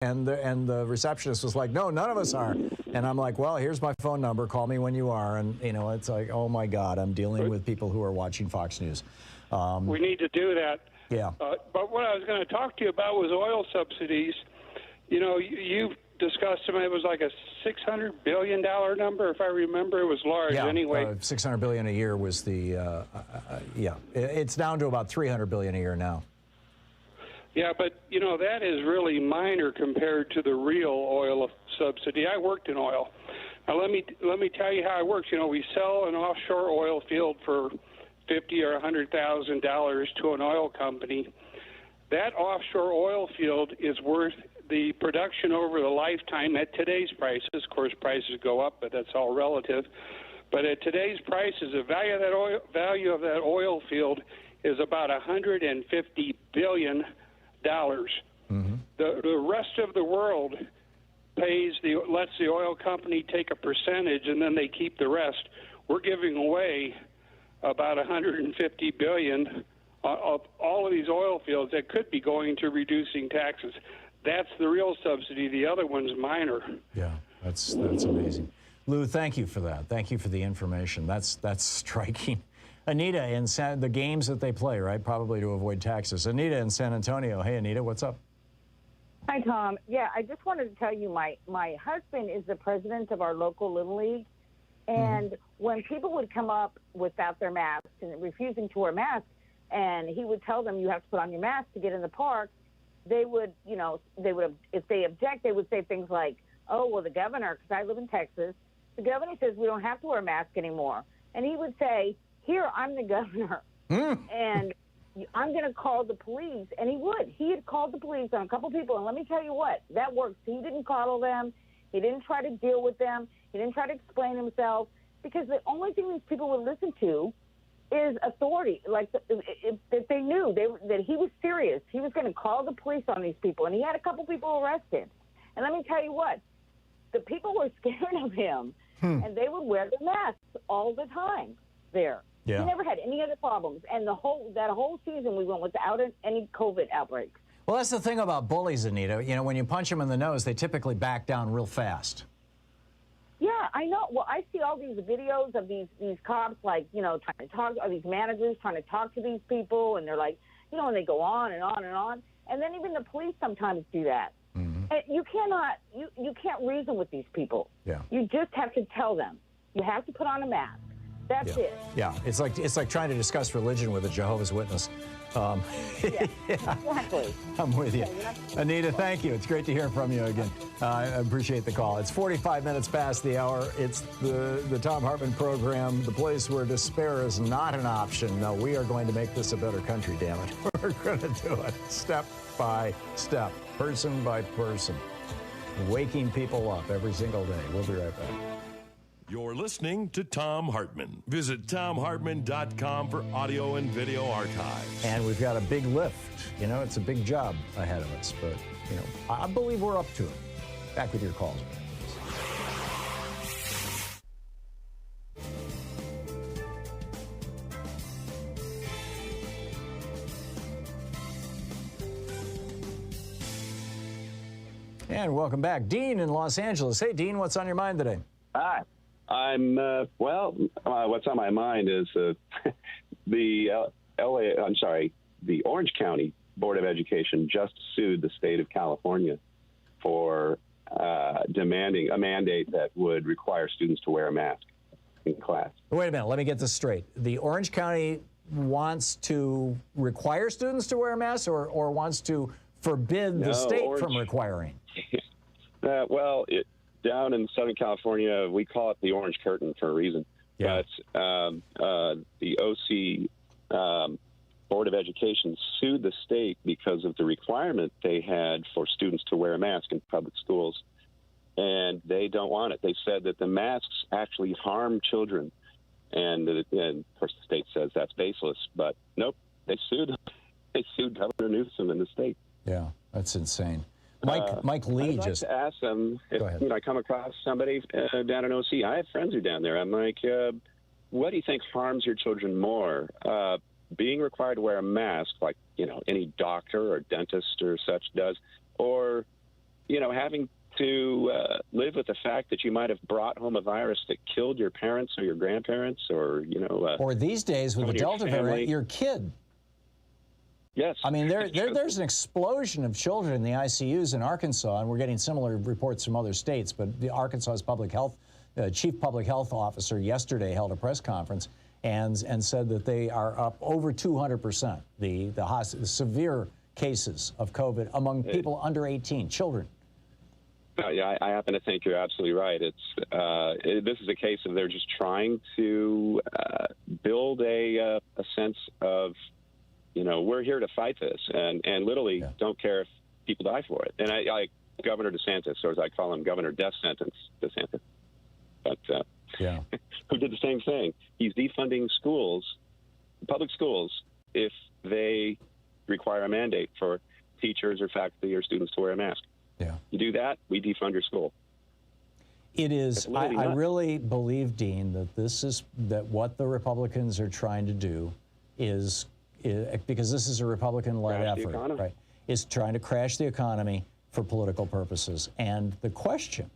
And the receptionist was like, no, none of us are. And I'm like, well, here's my phone number. Call me when you are. And, you know, it's like, oh, my God, I'm dealing with people who are watching Fox News. We need to do that. Yeah. But what I was going to talk to you about was oil subsidies. You know, you discussed them. It was like a $600 billion number, if I remember. It was large anyway. $600 billion a year was the, It's down to about $300 billion a year now. Yeah, but, you know, that is really minor compared to the real oil subsidy. I worked in oil. Now, let me tell you how it works. You know, we sell an offshore oil field for $50,000 or $100,000 to an oil company. That offshore oil field is worth the production over the lifetime at today's prices. Of course, prices go up, but that's all relative. But at today's prices, the value of that oil field is about $150 billion. Mm-hmm. The rest of the world lets the oil company take a percentage, and then they keep the rest. We're giving away about $150 billion of all of these oil fields that could be going to reducing taxes. That's the real subsidy. The other one's minor. Yeah, that's amazing. Lou, thank you for that. Thank you for the information. That's striking. Anita in the games that they play, right? Probably to avoid taxes. Anita in San Antonio. Hey, Anita, what's up? Hi, Tom. Yeah, I just wanted to tell you my husband is the president of our local Little League. And when people would come up without their masks and refusing to wear masks, and he would tell them you have to put on your mask to get in the park, they would, if they object, they would say things like, oh, well, the governor, because I live in Texas, the governor says we don't have to wear a mask anymore. And he would say, here, I'm the governor, and I'm going to call the police. And he would. He had called the police on a couple people, and let me tell you what, that works. He didn't coddle them. He didn't try to deal with them. He didn't try to explain himself, because the only thing these people would listen to is authority. Like, if they knew that he was serious, he was going to call the police on these people, and he had a couple people arrested. And let me tell you what, the people were scared of him, and they would wear the masks all the time there. Yeah. He never had any other problems. And that whole season we went without any COVID outbreaks. Well, that's the thing about bullies, Anita. You know, when you punch them in the nose, they typically back down real fast. Yeah, I know. Well, I see all these videos of these cops, like, you know, trying to talk, or these managers trying to talk to these people, and they're like, you know, and they go on and on and on. And then even the police sometimes do that. Mm-hmm. And you can't reason with these people. Yeah. You just have to tell them. You have to put on a mask. That's it. Yeah, it's like trying to discuss religion with a Jehovah's Witness. Yeah, exactly. I'm with you. Anita, thank you. It's great to hear from you again. I appreciate the call. It's 45 minutes past the hour. It's the Thom Hartmann Program, the place where despair is not an option. No, we are going to make this a better country, damn it. We're going to do it step by step, person by person, waking people up every single day. We'll be right back. You're listening to Thom Hartmann. Visit thomhartmann.com for audio and video archives. And we've got a big lift. You know, it's a big job ahead of us, but, you know, I believe we're up to it. Back with your calls. And welcome back. Dean in Los Angeles. Hey, Dean, what's on your mind today? Hi. What's on my mind is the Orange County Board of Education just sued the state of California for demanding a mandate that would require students to wear a mask in class. Wait a minute, let me get this straight. The Orange County wants to require students to wear a mask or wants to forbid the state from requiring? Down in Southern California, we call it the Orange Curtain for a reason. Yeah. But the OC Board of Education sued the state because of the requirement they had for students to wear a mask in public schools. And they don't want it. They said that the masks actually harm children. And of course, the state says that's baseless. But nope, they sued Governor Newsom in the state. Yeah, that's insane. Mike Lee I'd like to ask them if I come across somebody down in OC. I have friends who are down there. I'm like, what do you think harms your children more? Being required to wear a mask, like any doctor or dentist or such does, or having to live with the fact that you might have brought home a virus that killed your parents or your grandparents, or or these days with the Delta variant, your kid. Yes. I mean, there's an explosion of children in the ICUs in Arkansas, and we're getting similar reports from other states. But the Arkansas's chief public health officer yesterday held a press conference and said that they are up over 200%, the severe cases of COVID among people under 18, children. Yeah, I happen to think you're absolutely right. This is a case of they're just trying to build a sense of, we're here to fight this, and literally don't care if people die for it. And I Governor DeSantis, or as I call him, Governor Death Sentence DeSantis, but who did the same thing. He's defunding schools, public schools, if they require a mandate for teachers or faculty or students to wear a mask. Yeah. You do that, we defund your school. It is. I really believe, Dean, that what the Republicans are trying to do is because this is a Republican-led effort, right? Is trying to crash the economy for political purposes. And the question,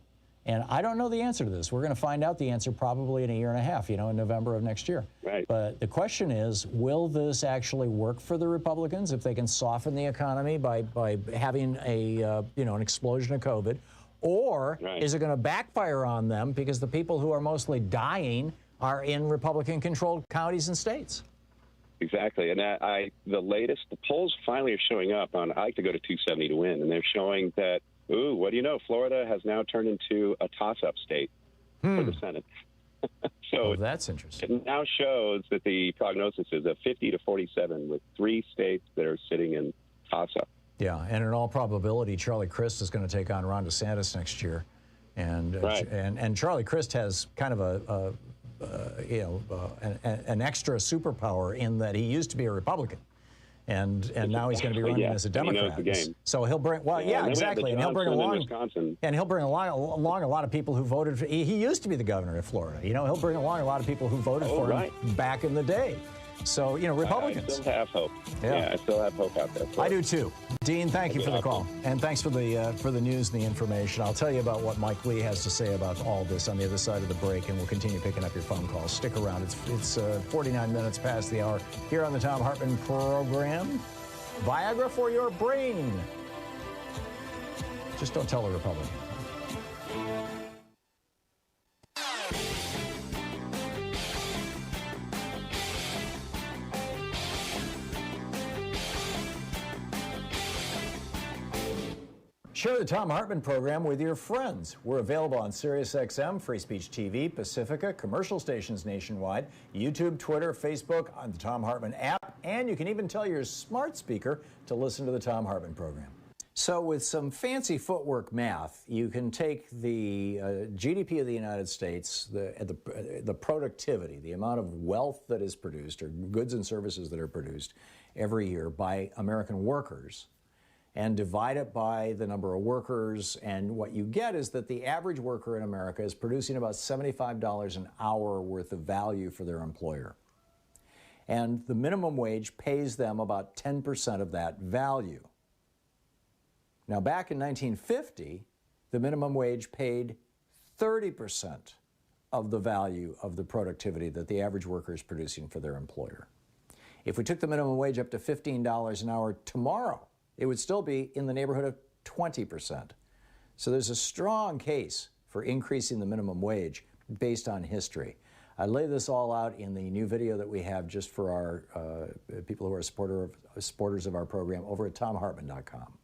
and I don't know the answer to this. We're going to find out the answer probably in a year and a half, in November of next year. Right. But the question is, will this actually work for the Republicans if they can soften the economy by having an explosion of COVID? Or is it going to backfire on them because the people who are mostly dying are in Republican-controlled counties and states? Exactly. And the polls finally are showing up on, I like to go to 270 to win, and they're showing that, what do you know, Florida has now turned into a toss-up state for the Senate. So that's interesting. It now shows that the prognosis is a 50 to 47 with 3 states that are sitting in toss-up. Yeah, and in all probability, Charlie Crist is going to take on Ron DeSantis next year. And and Charlie Crist has kind of an extra superpower in that he used to be a Republican, and now he's going to be running as a Democrat. He knows the game. So he'll bring exactly, and he'll bring along a lot of people who voted for. He used to be the governor of Florida. He'll bring along a lot of people who voted for him back in the day. So, Republicans. I still have hope. Yeah, I still have hope out there. I do too. Dean, thank you for the call. And thanks for the news and the information. I'll tell you about what Mike Lee has to say about all this on the other side of the break, and we'll continue picking up your phone calls. Stick around. It's 49 minutes past the hour here on the Thom Hartmann Program. Viagra for your brain. Just don't tell a Republican. Share the Thom Hartmann Program with your friends. We're available on SiriusXM, Free Speech TV, Pacifica, commercial stations nationwide, YouTube, Twitter, Facebook, on the Thom Hartmann app, and you can even tell your smart speaker to listen to the Thom Hartmann Program. So with some fancy footwork math, you can take the GDP of the United States, the productivity, the amount of wealth that is produced, or goods and services that are produced every year by American workers, and divide it by the number of workers, and what you get is that the average worker in America is producing about $75 an hour worth of value for their employer. And the minimum wage pays them about 10% of that value. Now, back in 1950, the minimum wage paid 30% of the value of the productivity that the average worker is producing for their employer. If we took the minimum wage up to $15 an hour tomorrow, it would still be in the neighborhood of 20%. So there's a strong case for increasing the minimum wage based on history. I lay this all out in the new video that we have just for our people who are supporters of our program over at thomhartmann.com.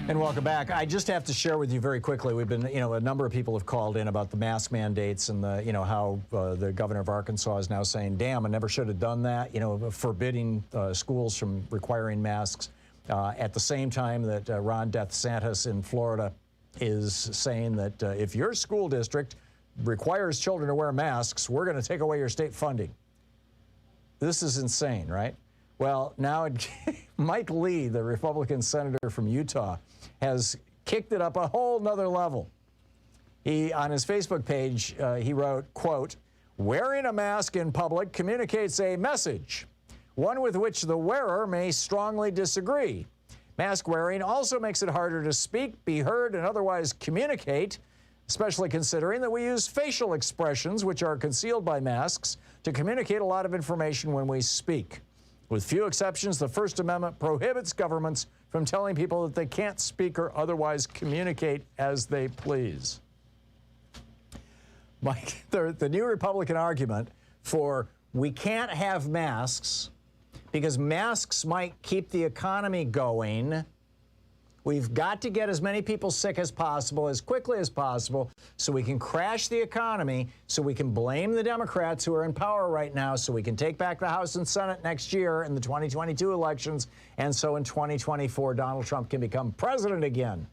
And welcome back. I just have to share with you very quickly, we've been, a number of people have called in about the mask mandates and how the governor of Arkansas is now saying, damn, I never should have done that, forbidding schools from requiring masks. At the same time that Ron DeSantis in Florida is saying that if your school district requires children to wear masks, we're going to take away your state funding. This is insane, right? Well, now Mike Lee, the Republican senator from Utah, has kicked it up a whole nother level. On his Facebook page, he wrote, quote, "Wearing a mask in public communicates a message, one with which the wearer may strongly disagree. Mask wearing also makes it harder to speak, be heard, and otherwise communicate, especially considering that we use facial expressions, which are concealed by masks, to communicate a lot of information when we speak. With few exceptions, the First Amendment prohibits governments from telling people that they can't speak or otherwise communicate as they please. Mike, the new Republican argument for we can't have masks because masks might keep the economy going. We've got to get as many people sick as possible, as quickly as possible, so we can crash the economy, so we can blame the Democrats who are in power right now, so we can take back the House and Senate next year in the 2022 elections, and so in 2024, Donald Trump can become president again.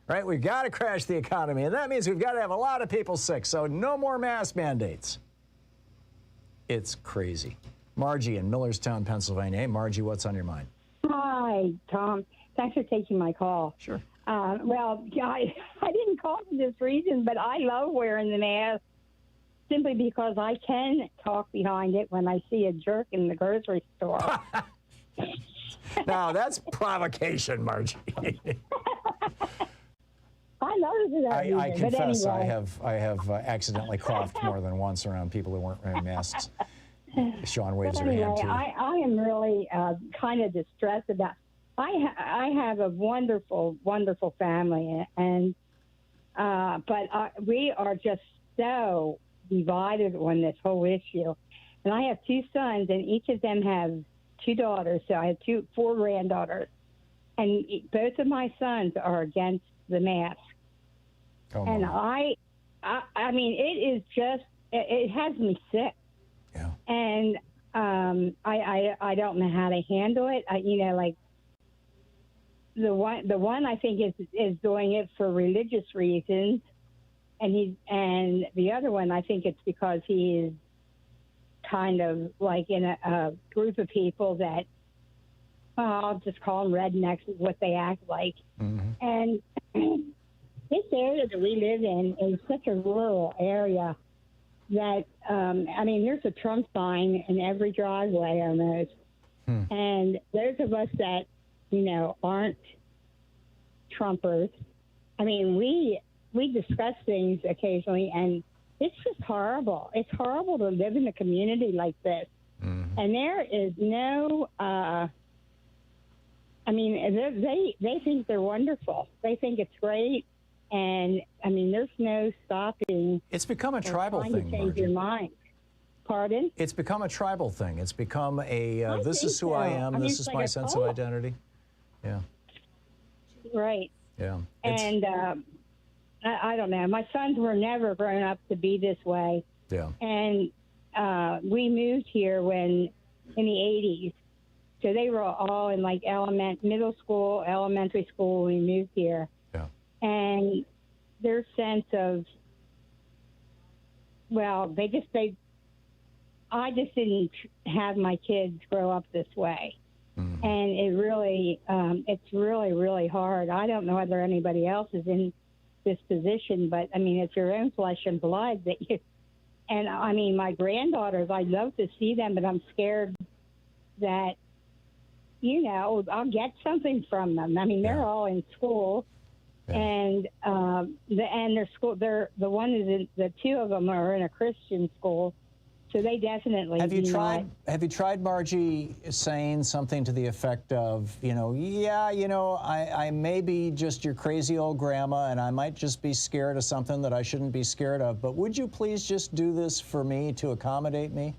Right? We've got to crash the economy, and that means we've got to have a lot of people sick, so no more mask mandates. It's crazy. Margie in Millerstown, Pennsylvania. Hey, Margie, what's on your mind? Hi, Tom. Thanks for taking my call. Sure. Well, I didn't call for this reason, but I love wearing the mask simply because I can talk behind it when I see a jerk in the grocery store. Now, that's provocation, Margie. I love it for that reason. I confess, but anyway. I have accidentally coughed more than once around people who weren't wearing masks. Sean waves her hand, too. I am really kind of distressed about. I have a wonderful, wonderful family, and but we are just so divided on this whole issue. And I have two sons, and each of them have two daughters. So I have four granddaughters, and both of my sons are against the mask. Oh, and my. I mean, it is just it has me sick. Yeah. And I don't know how to handle it. Like the one I think is doing it for religious reasons, and the other one I think it's because he is kind of like in a group of people that I'll just call them rednecks, is what they act like. Mm-hmm. And this area that we live in is such a rural area that, there's a Trump sign in every driveway almost. And those of us that, aren't Trumpers, we discuss things occasionally, and it's just horrible. It's horrible to live in a community like this. Mm-hmm. And there is no, they think they're wonderful. They think it's great. And, there's no stopping. It's become a tribal thing, to change your mind. Pardon? It's become a tribal thing. It's become a, this is who I am, this is my sense of identity. Yeah. Right. Yeah. And I don't know. My sons were never grown up to be this way. Yeah. And we moved here in the 80s. So they were all in like middle school, elementary school when we moved here. Yeah. And their sense of, I just didn't have my kids grow up this way. Mm-hmm. And it really, it's really, really hard. I don't know whether anybody else is in this position, but it's your own flesh and blood that you, and my granddaughters, I'd love to see them, but I'm scared that, I'll get something from them. They're all in school. Yeah. And their school, the two of them are in a Christian school, so they definitely. Have you tried, Margie, saying something to the effect of, I may be just your crazy old grandma, and I might just be scared of something that I shouldn't be scared of, but would you please just do this for me to accommodate me?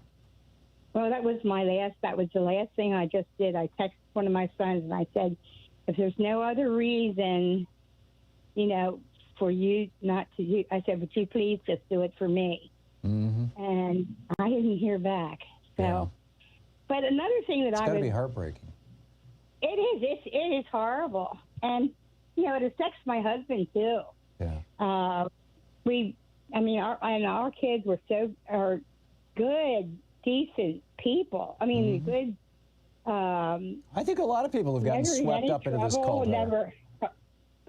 Well, that was the last thing I just did. I texted one of my sons and I said, if there's no other reason, for you not to do, I said, would you please just do it for me? Mm-hmm. And I didn't hear back. So, yeah. But another thing that it's got to be heartbreaking. It is. It is horrible. And, it affects my husband too. Yeah. Our kids are good, decent people. Mm-hmm. Good. I think a lot of people have gotten swept up into this cult.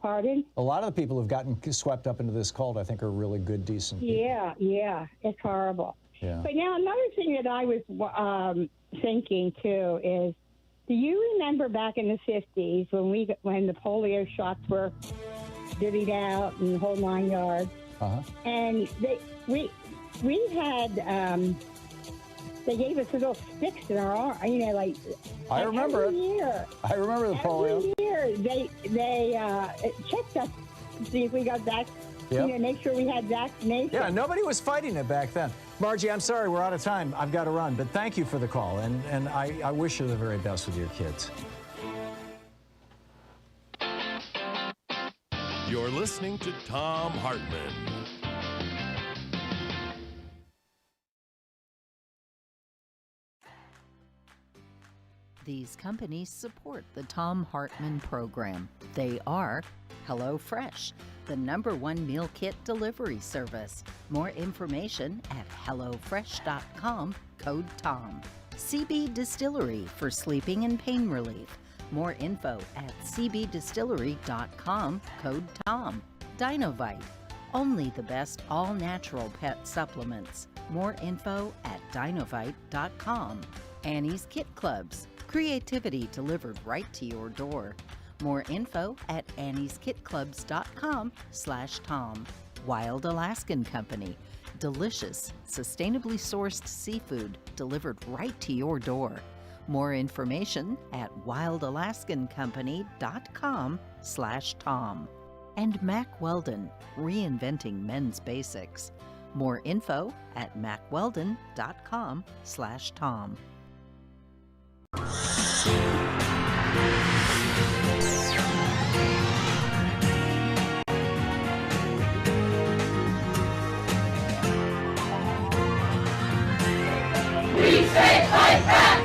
Pardon? A lot of the people who've gotten swept up into this cult, I think, are really good, decent people. Yeah, it's horrible. Yeah. But now another thing that I was thinking too is, Do you remember back in the 50s when the polio shots were divvied out and the whole 9 yards? Uh-huh. And we had they gave us little sticks in our arm, like. I remember every year. I remember the polio. Every year they checked us to see if we got Yep. make sure we had vaccination. Yeah, nobody was fighting it back then. Margie, I'm sorry, we're out of time. I've got to run, but thank you for the call, and I wish you the very best with your kids. You're listening to Thom Hartmann. These companies support the Thom Hartmann Program. They are HelloFresh, the #1 meal kit delivery service. More information at HelloFresh.com, code TOM. CB Distillery for sleeping and pain relief. More info at cbdistillery.com, code TOM. Dinovite, only the best all-natural pet supplements. More info at dinovite.com. Annie's Kit Clubs, creativity delivered right to your door. More info at annieskitclubs.com/Tom. Wild Alaskan Company, delicious, sustainably sourced seafood delivered right to your door. More information at wildalaskancompany.com/Tom. And Mack Weldon, reinventing men's basics. More info at mackweldon.com/Tom. We say fight back!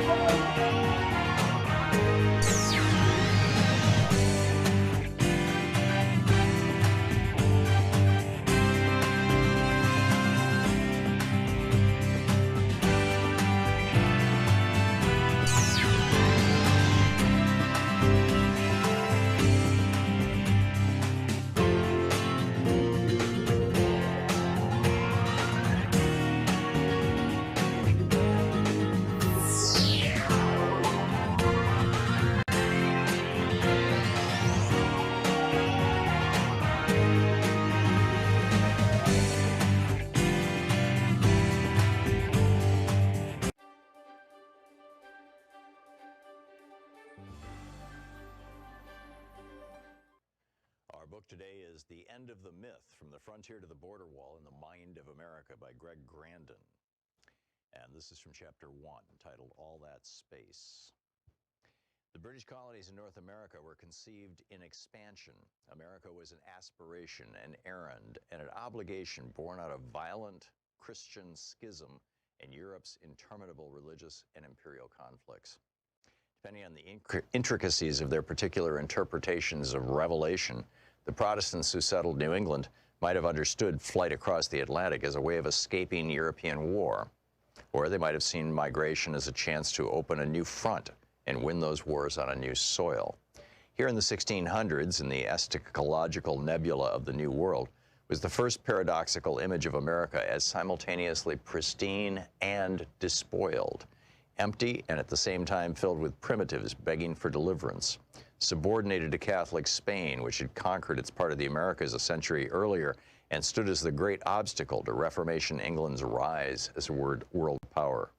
Our book today is The End of the Myth, From the Frontier to the Border Wall in the Mind of America by Greg Grandin. And this is from Chapter 1, titled All That Space. The British colonies in North America were conceived in expansion. America was an aspiration, an errand, and an obligation born out of violent Christian schism and Europe's interminable religious and imperial conflicts. Depending on the intricacies of their particular interpretations of Revelation, the Protestants who settled New England might have understood flight across the Atlantic as a way of escaping European war, or they might have seen migration as a chance to open a new front and win those wars on a new soil. Here in the 1600s, in the eschatological nebula of the New World, was the first paradoxical image of America as simultaneously pristine and despoiled, empty and at the same time filled with primitives begging for deliverance, subordinated to Catholic Spain, which had conquered its part of the Americas a century earlier and stood as the great obstacle to Reformation England's rise as a world power.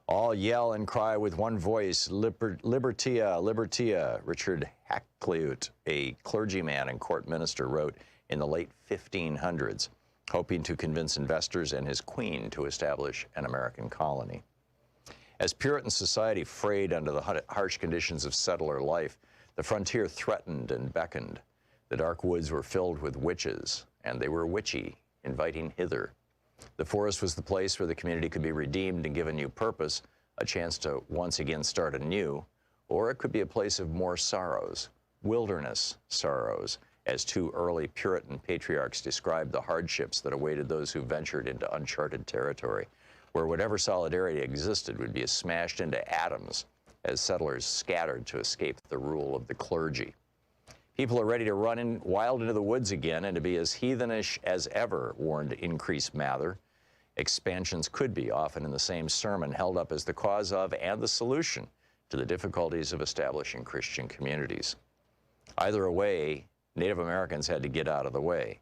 All yell and cry with one voice, Libertia, Libertia, Richard Hakluyt, a clergyman and court minister, wrote in the late 1500s, hoping to convince investors and his queen to establish an American colony. As Puritan society frayed under the harsh conditions of settler life, the frontier threatened and beckoned. The dark woods were filled with witches, and they were witchy, inviting hither. The forest was the place where the community could be redeemed and given new purpose, a chance to once again start anew, or it could be a place of more sorrows, wilderness sorrows, as two early Puritan patriarchs described the hardships that awaited those who ventured into uncharted territory, where whatever solidarity existed would be smashed into atoms as settlers scattered to escape the rule of the clergy. People are ready to run wild into the woods again and to be as heathenish as ever, warned Increase Mather. Expansions could be, often in the same sermon, held up as the cause of and the solution to the difficulties of establishing Christian communities. Either way, Native Americans had to get out of the way.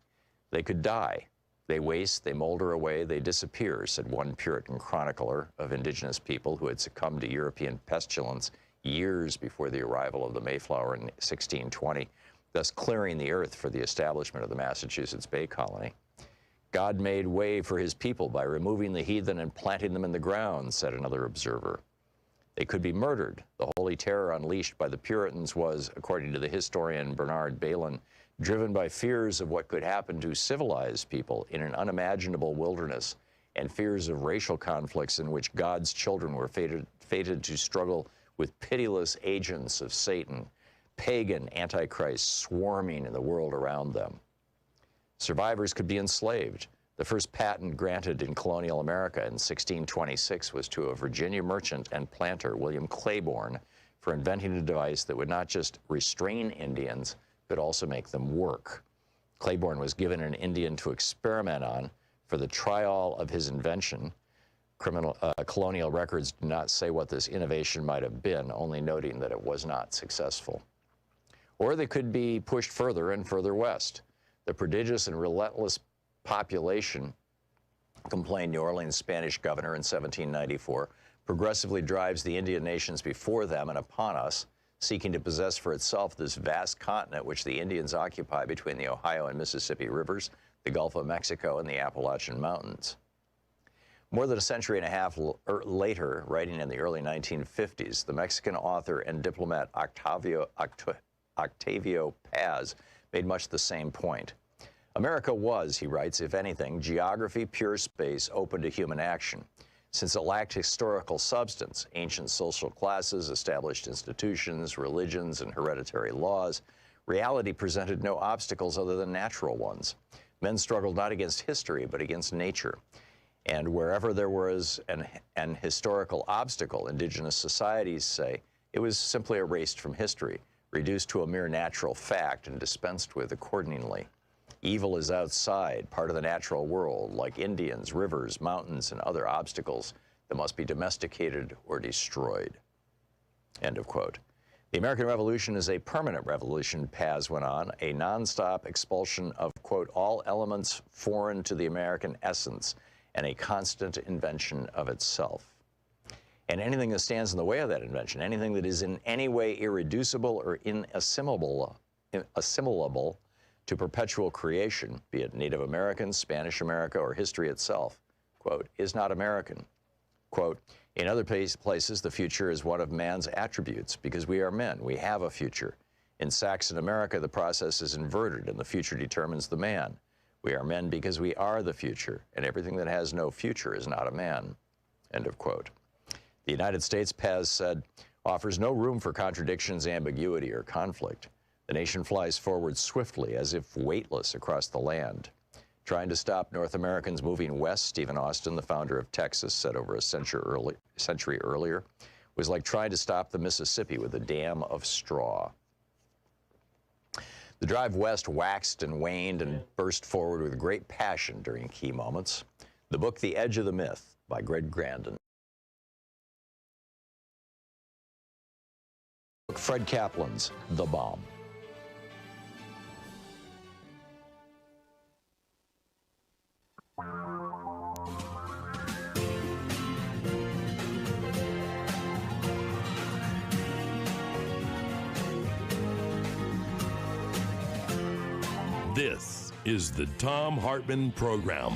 They could die. They waste, they molder away, they disappear, said one Puritan chronicler of indigenous people who had succumbed to European pestilence years before the arrival of the Mayflower in 1620, thus clearing the earth for the establishment of the Massachusetts Bay Colony. God made way for his people by removing the heathen and planting them in the ground, said another observer. They could be murdered. The holy terror unleashed by the Puritans was, according to the historian Bernard Bailyn, driven by fears of what could happen to civilized people in an unimaginable wilderness and fears of racial conflicts in which God's children were fated to struggle with pitiless agents of Satan, pagan antichrist swarming in the world around them. Survivors could be enslaved. The first patent granted in colonial America in 1626 was to a Virginia merchant and planter, William Claiborne, for inventing a device that would not just restrain Indians, but also make them work. Claiborne was given an Indian to experiment on for the trial of his invention. Colonial records do not say what this innovation might have been, only noting that it was not successful. Or they could be pushed further and further west. The prodigious and relentless population, complained New Orleans Spanish governor in 1794, progressively drives the Indian nations before them and upon us, seeking to possess for itself this vast continent which the Indians occupy between the Ohio and Mississippi rivers, the Gulf of Mexico, and the Appalachian Mountains. More than a century and a half later, writing in the early 1950s, the Mexican author and diplomat Octavio Paz made much the same point. America was, he writes, if anything, geography, pure space, open to human action. Since it lacked historical substance, ancient social classes, established institutions, religions, and hereditary laws, reality presented no obstacles other than natural ones. Men struggled not against history, but against nature. And wherever there was an historical obstacle, indigenous societies say, it was simply erased from history, reduced to a mere natural fact and dispensed with accordingly. Evil is outside, part of the natural world, like Indians, rivers, mountains, and other obstacles that must be domesticated or destroyed. End of quote. The American Revolution is a permanent revolution, Paz went on, a nonstop expulsion of, quote, all elements foreign to the American essence and a constant invention of itself. And anything that stands in the way of that invention, anything that is in any way irreducible or inassimilable to perpetual creation, be it Native American, Spanish America, or history itself, quote, is not American. Quote, in other places, the future is one of man's attributes because we are men. We have a future. In Saxon America, the process is inverted and the future determines the man. We are men because we are the future, and everything that has no future is not a man. End of quote. The United States, Paz said, offers no room for contradictions, ambiguity, or conflict. The nation flies forward swiftly, as if weightless across the land. Trying to stop North Americans moving west, Stephen Austin, the founder of Texas, said over a century earlier, was like trying to stop the Mississippi with a dam of straw. The drive west waxed and waned and burst forward with great passion during key moments. The book, The Edge of the Myth, by Greg Grandin. Fred Kaplan's The Bomb. This is the Thom Hartmann Program.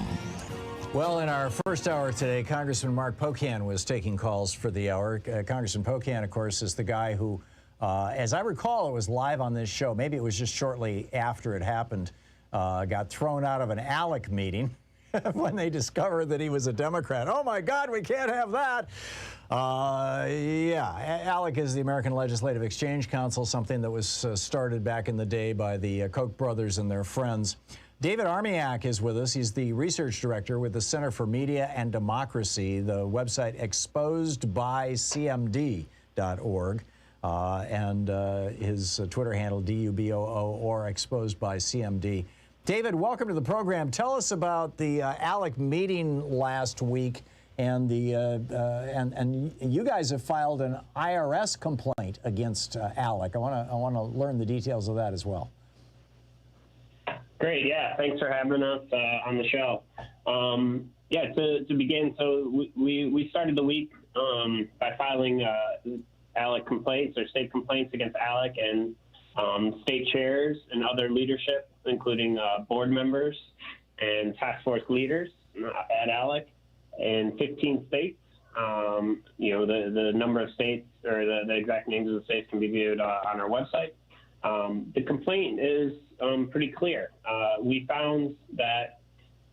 Well, in our first hour today, Congressman Mark Pocan was taking calls for the hour. Congressman Pocan, of course, is the guy who, as I recall, it was live on this show. Maybe it was just shortly after it happened, got thrown out of an ALEC meeting when they discovered that he was a Democrat. Oh, my God, we can't have that. Yeah, ALEC is the American Legislative Exchange Council, something that was started back in the day by the Koch brothers and their friends. David Armiak is with us. He's the research director with the Center for Media and Democracy, the website exposedbycmd.org, and his Twitter handle, DUBOO, or Exposed by CMD. David, welcome to the program. Tell us about the ALEC meeting last week and and you guys have filed an IRS complaint against ALEC. I want to learn the details of that as well. Great, yeah. Thanks for having us on the show. Yeah, to begin, so we started the week by filing ALEC complaints or state complaints against ALEC and state chairs and other leadership, including board members and task force leaders at ALEC in 15 states. The number of states or the exact names of the states can be viewed on our website. The complaint is pretty clear. We found that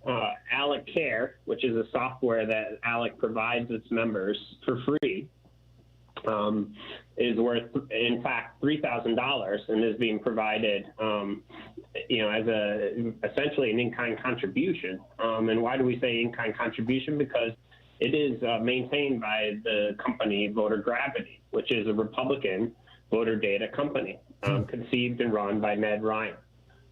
ALEC Care, which is a software that ALEC provides its members for free, is worth, in fact, $3,000 and is being provided, as essentially an in-kind contribution. And why do we say in-kind contribution? Because it is maintained by the company Voter Gravity, which is a Republican voter data company, conceived and run by Ned Ryan.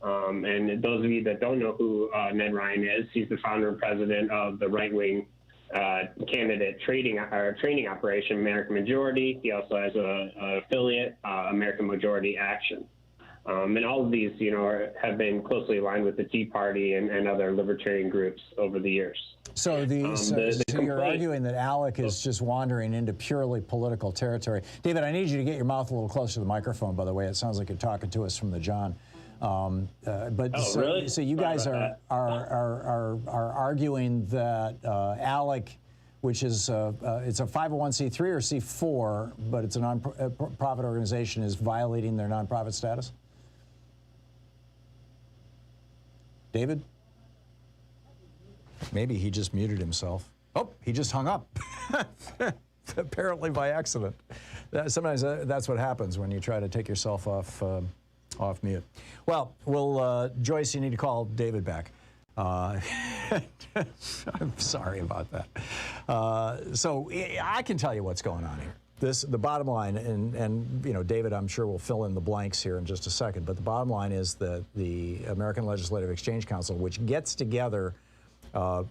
And those of you that don't know who Ned Ryan is, he's the founder and president of the right-wing candidate training operation, American Majority. He also has an affiliate, American Majority Action. And all of these, have been closely aligned with the Tea Party and other libertarian groups over the years. So, so you're arguing that ALEC is just wandering into purely political territory. David, I need you to get your mouth a little closer to the microphone, by the way. It sounds like you're talking to us from the John. Really? So you guys are arguing that ALEC, which is it's a 501c3 or C4, but it's a non-profit organization, is violating their nonprofit status? David? Maybe he just muted himself. Oh, he just hung up. Apparently by accident. Sometimes that's what happens when you try to take yourself off mute. Well, Joyce, you need to call David back. I'm sorry about that. So I can tell you what's going on here. The bottom line, and David, I'm sure will fill in the blanks here in just a second, but the bottom line is that the American Legislative Exchange Council, which gets together there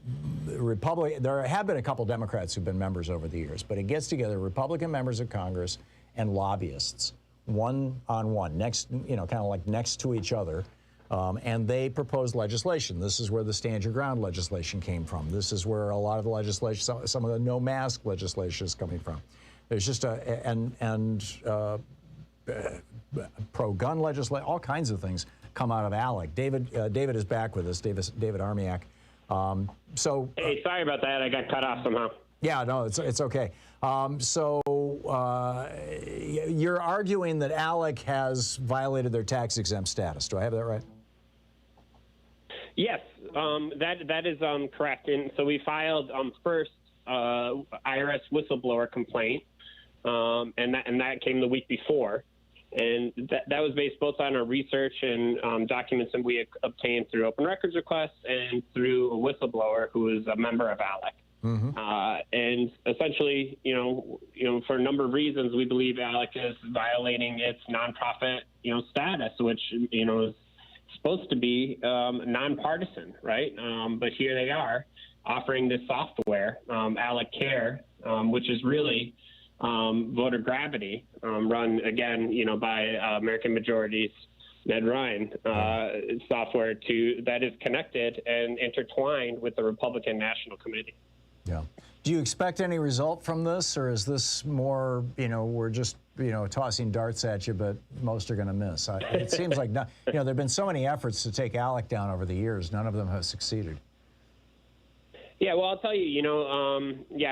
have been a couple Democrats who've been members over the years, but it gets together Republican members of Congress and lobbyists, one-on-one, next, kind of like next to each other, and they propose legislation. This is where the Stand Your Ground legislation came from. This is where a lot of the legislation, some of the no mask legislation is coming from. There's just pro-gun legislation, all kinds of things come out of ALEC. David is back with us, David Armiak. Hey, sorry about that. I got cut off somehow. Yeah, no, it's okay. You're arguing that ALEC has violated their tax-exempt status. Do I have that right? Yes, that is correct. And so we filed first IRS whistleblower complaint, and that came the week before. And that was based both on our research and documents that we had obtained through open records requests and through a whistleblower who is a member of ALEC. Mm-hmm. And essentially, for a number of reasons, we believe ALEC is violating its nonprofit, status, which, is supposed to be nonpartisan, right? But here they are offering this software, ALEC Care, which is really Voter Gravity, run again, by American Majority's Ned Ryan, software that is connected and intertwined with the Republican National Committee. Yeah. Do you expect any result from this, or is this more, we're just, tossing darts at you, but most are going to miss? It seems like, there have been so many efforts to take ALEC down over the years. None of them have succeeded. Yeah, well, I'll tell you,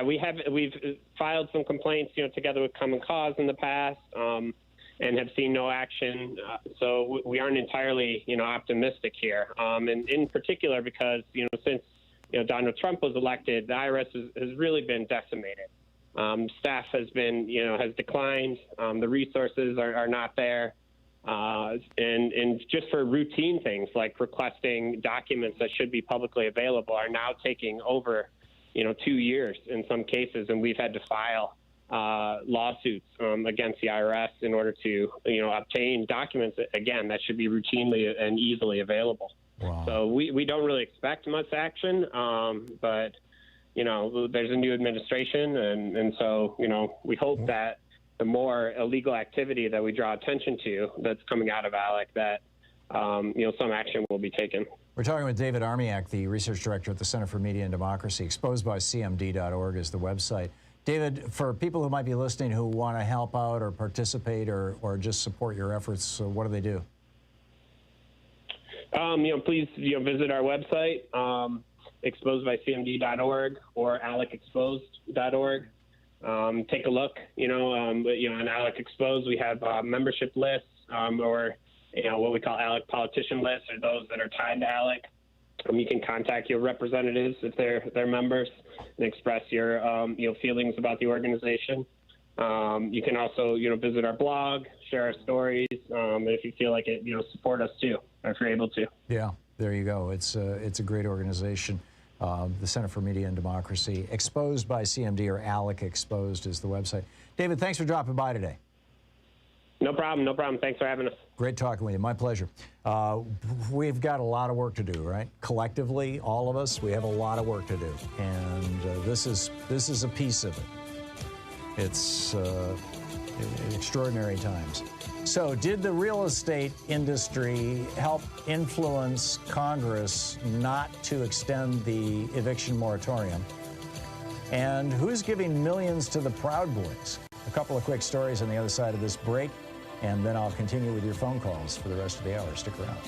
we've filed some complaints, together with Common Cause in the past, and have seen no action. So we aren't entirely, optimistic here. And in particular, because, since, Donald Trump was elected, the IRS has really been decimated. Staff has been, has declined. The resources are not there. And just for routine things like requesting documents that should be publicly available are now taking over, 2 years in some cases. And we've had to file lawsuits against the IRS in order to, obtain documents, again, that should be routinely and easily available. Wow. So we don't really expect much action, but there's a new administration, and so, we hope that the more illegal activity that we draw attention to that's coming out of ALEC, that, some action will be taken. We're talking with David Armiak, the research director at the Center for Media and Democracy. Exposedbycmd.org is the website. David, for people who might be listening who want to help out or participate or just support your efforts, what do they do? Please, visit our website, exposedbycmd.org or alecexposed.org. Take a look, on ALEC Exposed, we have membership lists, or, what we call ALEC politician lists, or those that are tied to ALEC. You can contact your representatives if they're members and express your, feelings about the organization. You can also, visit our blog, share our stories, and if you feel like it, support us too, if you're able to. Yeah, there you go. It's a great organization. The Center for Media and Democracy. Exposed by CMD, or ALEC Exposed is the website. David, thanks for dropping by today. No problem. Thanks for having us. Great talking with you. My pleasure. We've got a lot of work to do, right? Collectively, all of us, we have a lot of work to do. And this is a piece of it. It's extraordinary times. So did the real estate industry help influence Congress not to extend the eviction moratorium? And who's giving millions to the Proud Boys? A couple of quick stories on the other side of this break, and then I'll continue with your phone calls for the rest of the hour. Stick around.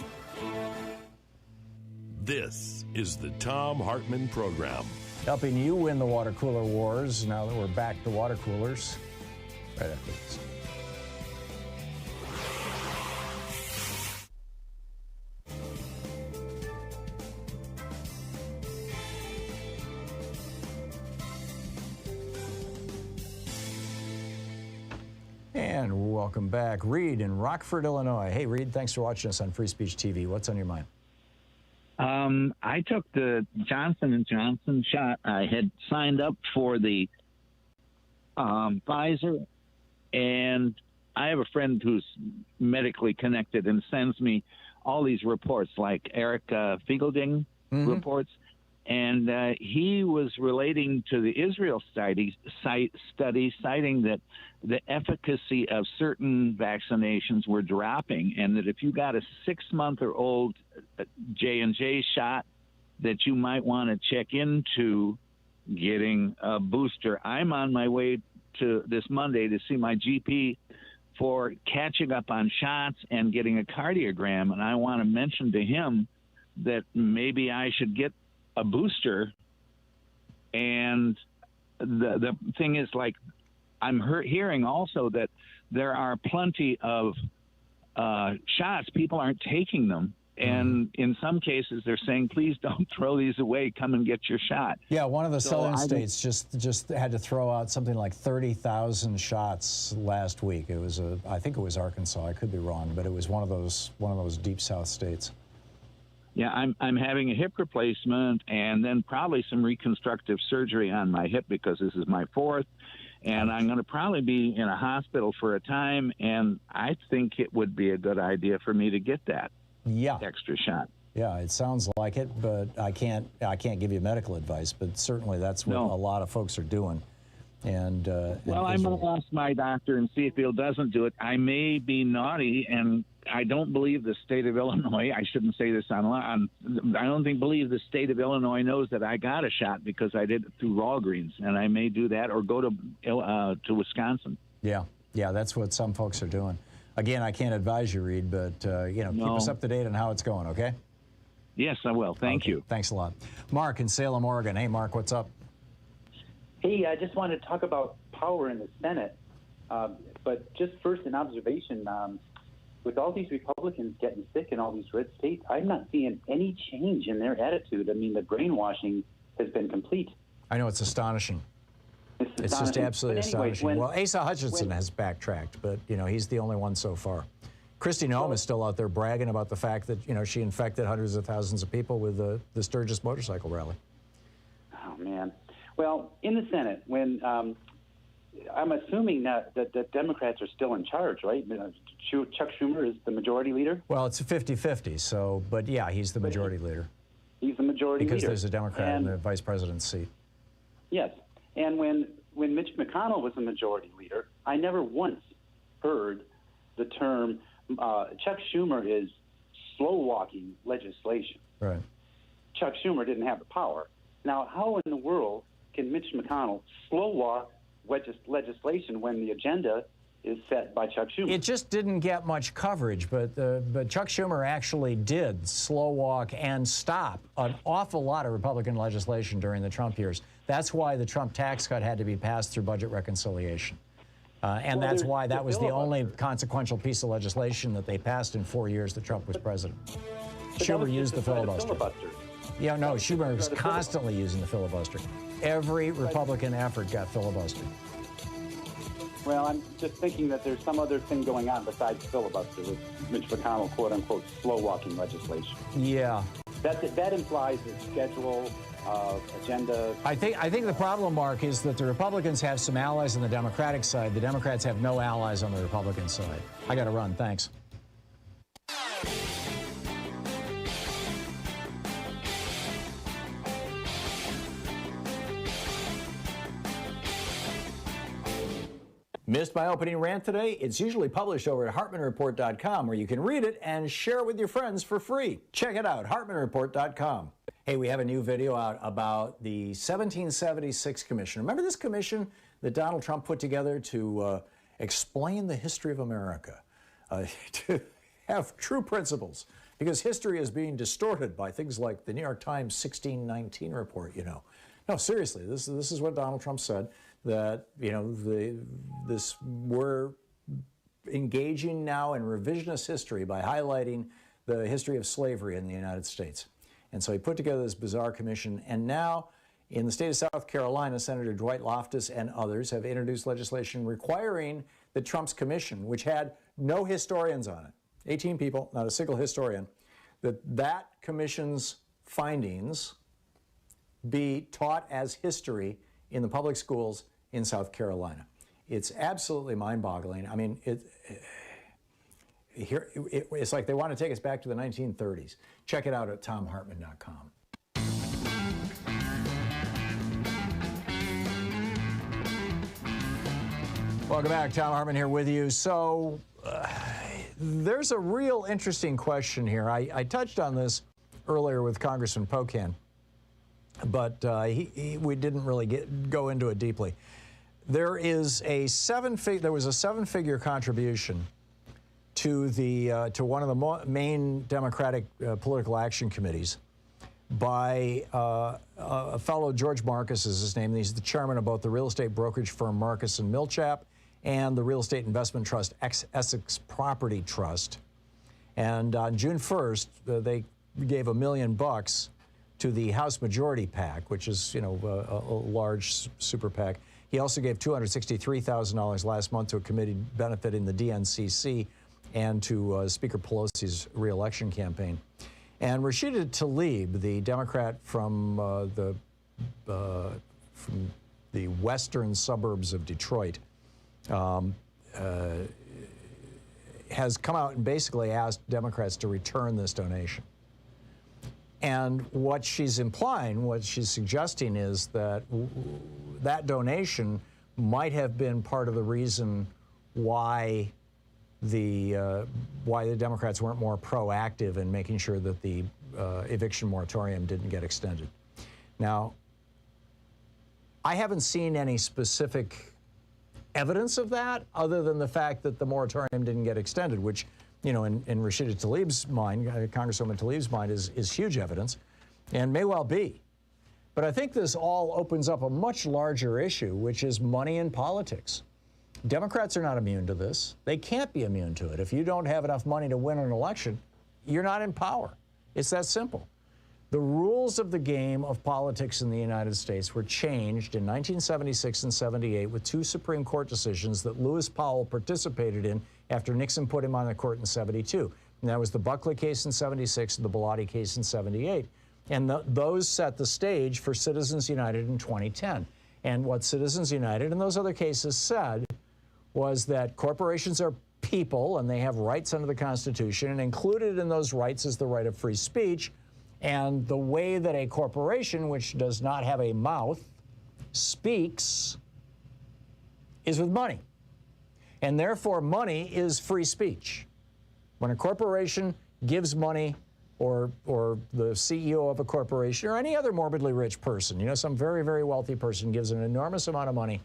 This is the Thom Hartmann Program. Helping you win the water cooler wars now that we're back to water coolers. Right after this. And welcome back. Reed in Rockford, Illinois. Hey, Reed, thanks for watching us on Free Speech TV. What's on your mind? I took the Johnson & Johnson shot. I had signed up for the Pfizer, and I have a friend who's medically connected and sends me all these reports, like Eric Fiegelding reports. And he was relating to the Israel study, citing that the efficacy of certain vaccinations were dropping, and that if you got a 6-month-old J&J shot, that you might want to check into getting a booster. I'm on my way to this Monday to see my GP for catching up on shots and getting a cardiogram, and I want to mention to him that maybe I should get a booster. And the thing is, like, I'm hearing also that there are plenty of shots. People aren't taking them. And in some cases, they're saying, please don't throw these away. Come and get your shot. Yeah, one of the southern states just had to throw out something like 30,000 shots last week. It was I think it was Arkansas. I could be wrong, but it was one of those deep South states. Yeah, I'm having a hip replacement and then probably some reconstructive surgery on my hip because this is my 4th. And I'm going to probably be in a hospital for a time, and I think it would be a good idea for me to get that extra shot. Yeah, it sounds like it, but I can't give you medical advice, but certainly that's what a lot of folks are doing. And well, I'm going to ask my doctor and see if he doesn't do it. I may be naughty, and I don't believe the state of Illinois. I shouldn't say this on. I don't believe the state of Illinois knows that I got a shot because I did it through Walgreens, and I may do that or go to Wisconsin. Yeah, that's what some folks are doing. Again, I can't advise you, Reed, but keep us up to date on how it's going. Okay? Yes, I will. Thank you. Thanks a lot, Mark in Salem, Oregon. Hey, Mark, what's up? Hey, I just wanted to talk about power in the Senate. But just first, an observation. With all these Republicans getting sick in all these red states, I'm not seeing any change in their attitude. I mean, the brainwashing has been complete. I know, it's astonishing. It's just absolutely astonishing. Well, Asa Hutchinson has backtracked, but, he's the only one so far. Kristi Noem is still out there bragging about the fact that, she infected hundreds of thousands of people with the Sturgis motorcycle rally. Oh, man. Well, in the Senate, when I'm assuming that the Democrats are still in charge, right? Chuck Schumer is the majority leader? Well, it's a 50-50, but yeah, he's the majority leader. He's the majority leader. Because there's a Democrat in the vice president's seat. Yes. And when Mitch McConnell was the majority leader, I never once heard the term Chuck Schumer is slow-walking legislation. Right. Chuck Schumer didn't have the power. Now, how in the world can Mitch McConnell slow-walk legislation when the agenda is set by Chuck Schumer? It just didn't get much coverage, but Chuck Schumer actually did slow walk and stop an awful lot of Republican legislation during the Trump years. That's why the Trump tax cut had to be passed through budget reconciliation. And that's why that was the only consequential piece of legislation that they passed in 4 years that Trump was president. Schumer used the filibuster. Yeah, no, Schumer was constantly using the filibuster. Every Republican effort got filibustered. Well, I'm just thinking that there's some other thing going on besides filibuster with Mitch McConnell, quote-unquote, slow-walking legislation. Yeah. That implies a schedule, agenda. I think the problem, Mark, is that the Republicans have some allies on the Democratic side. The Democrats have no allies on the Republican side. I got to run. Thanks. Missed my opening rant today? It's usually published over at HartmannReport.com, where you can read it and share it with your friends for free. Check it out, HartmannReport.com. Hey, we have a new video out about the 1776 Commission. Remember this commission that Donald Trump put together to explain the history of America, to have true principles, because history is being distorted by things like the New York Times 1619 report, you know. No, seriously, this is what Donald Trump said, that, you know, we're engaging now in revisionist history by highlighting the history of slavery in the United States. And so he put together this bizarre commission, and now in the state of South Carolina, Senator Dwight Loftus and others have introduced legislation requiring that Trump's commission, which had no historians on it, 18 people, not a single historian, that commission's findings be taught as history in the public schools in South Carolina. It's absolutely mind-boggling. I mean, it's like they want to take us back to the 1930s. Check it out at ThomHartmann.com. Welcome back. Thom Hartmann here with you. So there's a real interesting question here. I touched on this earlier with Congressman Pocan, but we didn't really go into it deeply. There was a seven-figure contribution to one of the main Democratic political action committees by a fellow, George Marcus is his name. He's the chairman of both the real estate brokerage firm Marcus & Millichap and the real estate investment trust Essex Property Trust. And on June 1st, they gave $1 million to the House Majority PAC, which is, you know, a large super PAC. He also gave $263,000 last month to a committee benefiting the DNCC and to Speaker Pelosi's reelection campaign. And Rashida Tlaib, the Democrat from the western suburbs of Detroit, has come out and basically asked Democrats to return this donation. And what she's implying, what she's suggesting is that that donation might have been part of the reason why the Democrats weren't more proactive in making sure that the eviction moratorium didn't get extended. Now, I haven't seen any specific evidence of that other than the fact that the moratorium didn't get extended, which, you know, in Rashida Tlaib's mind, Congresswoman Tlaib's mind, is huge evidence, and may well be. But I think this all opens up a much larger issue, which is money in politics. Democrats are not immune to this. They can't be immune to it. If you don't have enough money to win an election, you're not in power. It's that simple. The rules of the game of politics in the United States were changed in 1976 and 78 with two Supreme Court decisions that Lewis Powell participated in after Nixon put him on the court in 72. And that was the Buckley case in 76 and the Bellotti case in 78. And those set the stage for Citizens United in 2010. And what Citizens United and those other cases said was that corporations are people and they have rights under the Constitution, and included in those rights is the right of free speech. And the way that a corporation, which does not have a mouth, speaks is with money. And therefore, money is free speech. When a corporation gives money, or the CEO of a corporation, or any other morbidly rich person, you know, some very, very wealthy person gives an enormous amount of money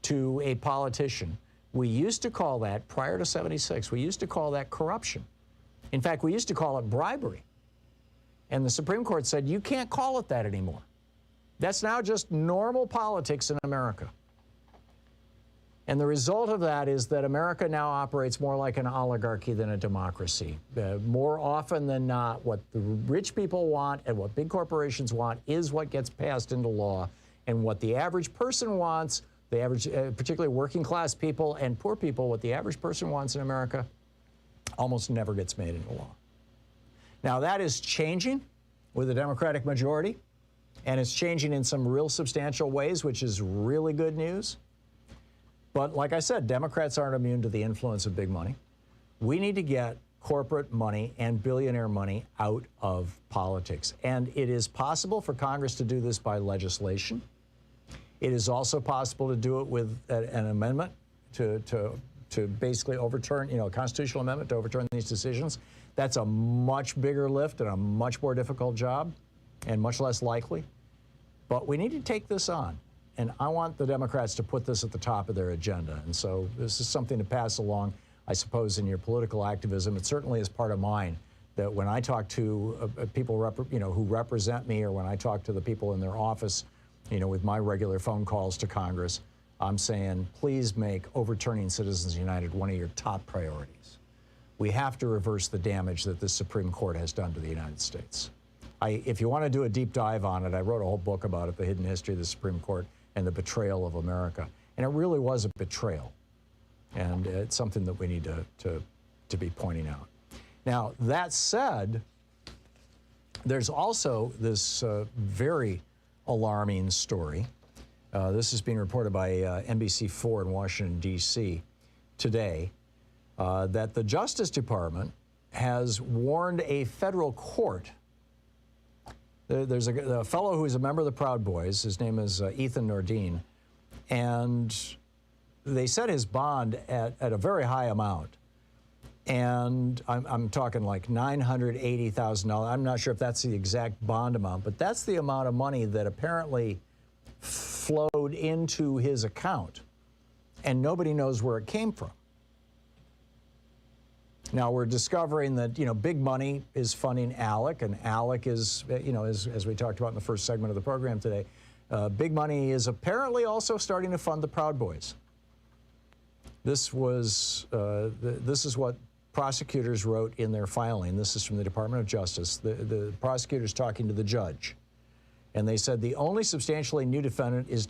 to a politician, we used to call that, prior to 76, we used to call that corruption. In fact, we used to call it bribery. And the Supreme Court said, you can't call it that anymore. That's now just normal politics in America. And the result of that is that America now operates more like an oligarchy than a democracy. More often than not, what the rich people want and what big corporations want is what gets passed into law. And what the average person wants, the average, particularly working class people and poor people, what the average person wants in America almost never gets made into law. Now, that is changing with a Democratic majority, and it's changing in some real substantial ways, which is really good news. But like I said, Democrats aren't immune to the influence of big money. We need to get corporate money and billionaire money out of politics. And it is possible for Congress to do this by legislation. It is also possible to do it with an amendment to basically overturn, you know, a constitutional amendment to overturn these decisions. That's a much bigger lift and a much more difficult job and much less likely. But we need to take this on. And I want the Democrats to put this at the top of their agenda. And so this is something to pass along, I suppose, in your political activism. It certainly is part of mine, that when I talk to people who represent me, or when I talk to the people in their office, you know, with my regular phone calls to Congress, I'm saying, please make overturning Citizens United one of your top priorities. We have to reverse the damage that the Supreme Court has done to the United States. If you want to do a deep dive on it, I wrote a whole book about it, The Hidden History of the Supreme Court and the Betrayal of America. And it really was a betrayal. And it's something that we need to be pointing out. Now, that said, there's also this very alarming story. This is being reported by NBC4 in Washington, D.C. today, that the Justice Department has warned a federal court. There's a fellow who's a member of the Proud Boys. His name is Ethan Nordine. And they set his bond at a very high amount. And I'm talking like $980,000. I'm not sure if that's the exact bond amount, but that's the amount of money that apparently flowed into his account. And nobody knows where it came from. Now, we're discovering that, you know, big money is funding ALEC, and ALEC is, you know, as we talked about in the first segment of the program today, big money is apparently also starting to fund the Proud Boys. This was, this is what prosecutors wrote in their filing. This is from the Department of Justice. The prosecutors talking to the judge. And they said the only substantially new development is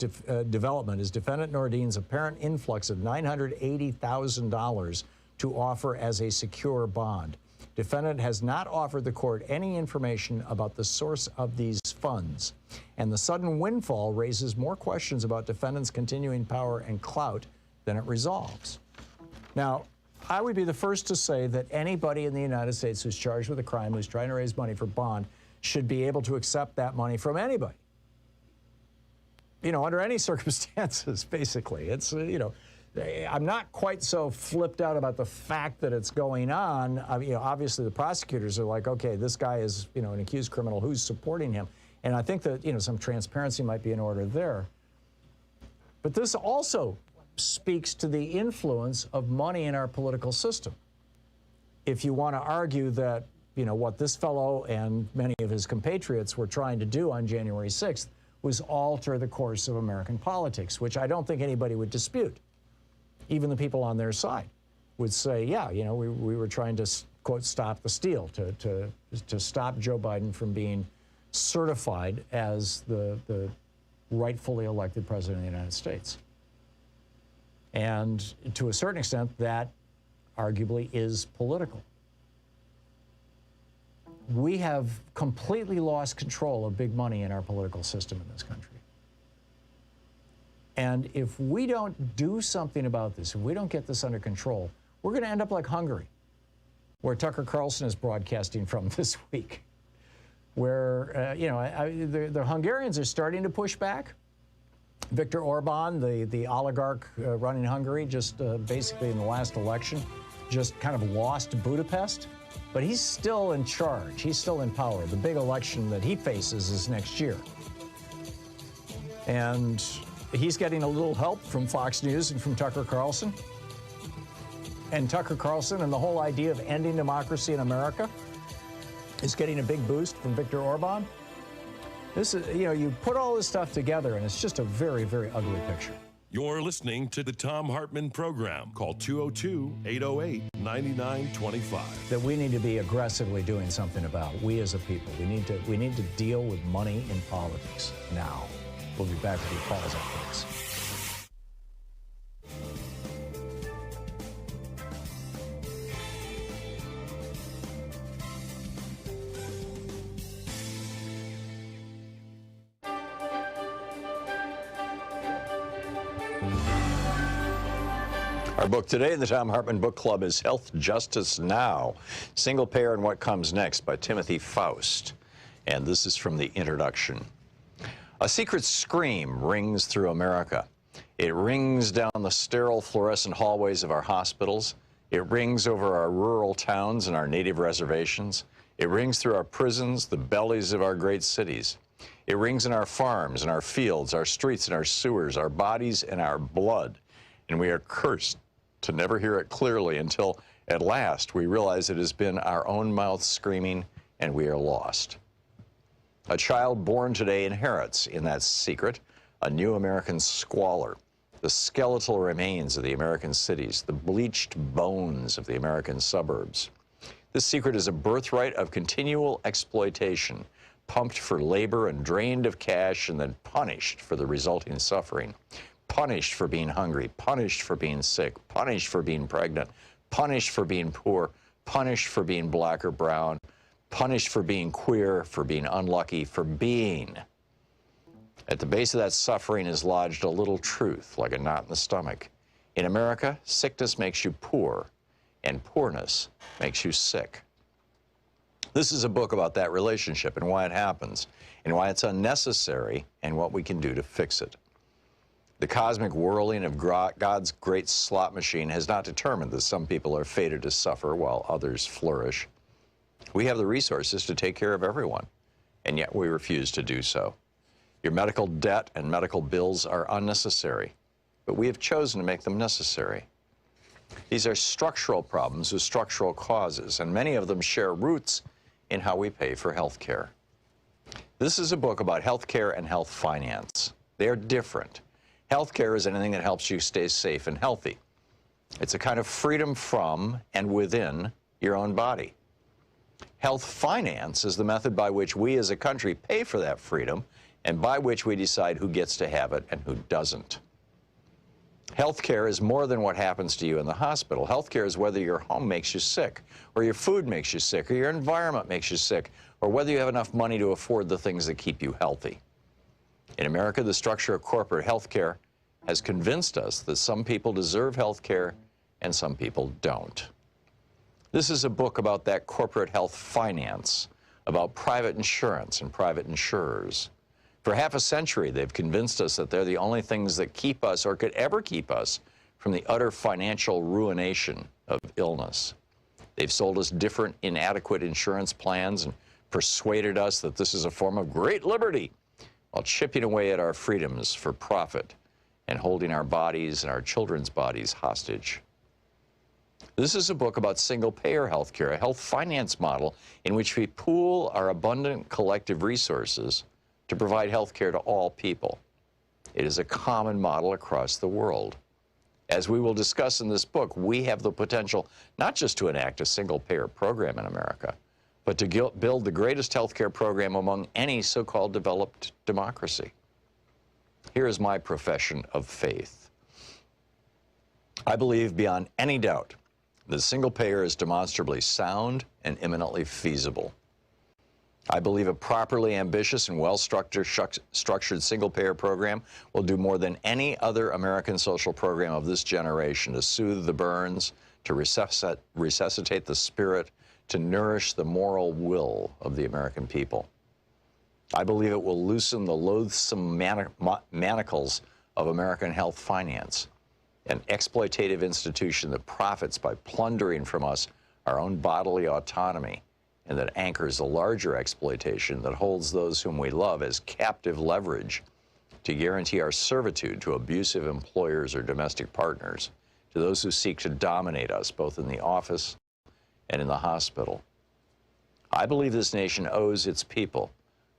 Defendant Nordine's apparent influx of $980,000 to offer as a secure bond. Defendant has not offered the court any information about the source of these funds, and the sudden windfall raises more questions about defendant's continuing power and clout than it resolves. Now, I would be the first to say that anybody in the United States who's charged with a crime, who's trying to raise money for bond, should be able to accept that money from anybody. You know, under any circumstances, basically. It's, you know, I'm not quite so flipped out about the fact that it's going on. I mean, you know, obviously the prosecutors are like, okay, this guy is, you know, an accused criminal. Who's supporting him? And I think that, you know, some transparency might be in order there. But this also speaks to the influence of money in our political system. If you want to argue that, you know, what this fellow and many of his compatriots were trying to do on January 6th was alter the course of American politics, which I don't think anybody would dispute. Even the people on their side would say, yeah, you know, we were trying to, quote, stop the steal, to stop Joe Biden from being certified as the rightfully elected president of the United States. And to a certain extent, that arguably is political. We have completely lost control of big money in our political system in this country. And if we don't do something about this, if we don't get this under control, we're going to end up like Hungary, where Tucker Carlson is broadcasting from this week, where, you know, the Hungarians are starting to push back. Viktor Orban, the oligarch running Hungary, just basically in the last election, just kind of lost Budapest. But he's still in charge. He's still in power. The big election that he faces is next year. And he's getting a little help from Fox News and from Tucker Carlson. And Tucker Carlson and the whole idea of ending democracy in America is getting a big boost from Viktor Orban. This is, you know, you put all this stuff together and it's just a very, very ugly picture. You're listening to the Thom Hartmann Program. Call 202-808-9925. That we need to be aggressively doing something about. We as a people. We need to deal with money in politics now. We'll be back with your calls after this. Our book today in the Thom Hartmann Book Club is Health Justice Now, Single Payer and What Comes Next by Timothy Faust. And this is from the introduction. A secret scream rings through America. It rings down the sterile fluorescent hallways of our hospitals. It rings over our rural towns and our native reservations. It rings through our prisons, the bellies of our great cities. It rings in our farms and our fields, our streets and our sewers, our bodies and our blood. And we are cursed to never hear it clearly until at last we realize it has been our own mouth screaming and we are lost. A child born today inherits in that secret a new American squalor, the skeletal remains of the American cities, the bleached bones of the American suburbs. This secret is a birthright of continual exploitation, pumped for labor and drained of cash and then punished for the resulting suffering. Punished for being hungry, punished for being sick, punished for being pregnant, punished for being poor, punished for being black or brown, punished for being queer, for being unlucky, for being. At the base of that suffering is lodged a little truth, like a knot in the stomach. In America, sickness makes you poor, and poorness makes you sick. This is a book about that relationship and why it happens, and why it's unnecessary, and what we can do to fix it. The cosmic whirling of God's great slot machine has not determined that some people are fated to suffer while others flourish. We have the resources to take care of everyone, and yet we refuse to do so. Your medical debt and medical bills are unnecessary, but we have chosen to make them necessary. These are structural problems with structural causes, and many of them share roots in how we pay for health care. This is a book about health care and health finance. They are different. Healthcare is anything that helps you stay safe and healthy. It's a kind of freedom from and within your own body. Health finance is the method by which we as a country pay for that freedom and by which we decide who gets to have it and who doesn't. Healthcare is more than what happens to you in the hospital. Healthcare is whether your home makes you sick, or your food makes you sick, or your environment makes you sick, or whether you have enough money to afford the things that keep you healthy. In America, the structure of corporate health care has convinced us that some people deserve health care and some people don't. This is a book about that corporate health finance, about private insurance and private insurers. For half a century, they've convinced us that they're the only things that keep us or could ever keep us from the utter financial ruination of illness. They've sold us different inadequate insurance plans and persuaded us that this is a form of great liberty, while chipping away at our freedoms for profit and holding our bodies and our children's bodies hostage. This is a book about single-payer health care, a health finance model in which we pool our abundant collective resources to provide health care to all people. It is a common model across the world. As we will discuss in this book, we have the potential not just to enact a single-payer program in America, but to build the greatest health care program among any so-called developed democracy. Here is my profession of faith. I believe beyond any doubt that single payer is demonstrably sound and imminently feasible. I believe a properly ambitious and well-structured single-payer program will do more than any other American social program of this generation to soothe the burns, to resuscitate the spirit, to nourish the moral will of the American people. I believe it will loosen the loathsome manacles of American health finance, an exploitative institution that profits by plundering from us our own bodily autonomy, and that anchors a larger exploitation that holds those whom we love as captive leverage to guarantee our servitude to abusive employers or domestic partners, to those who seek to dominate us both in the office and in the hospital. I believe this nation owes its people,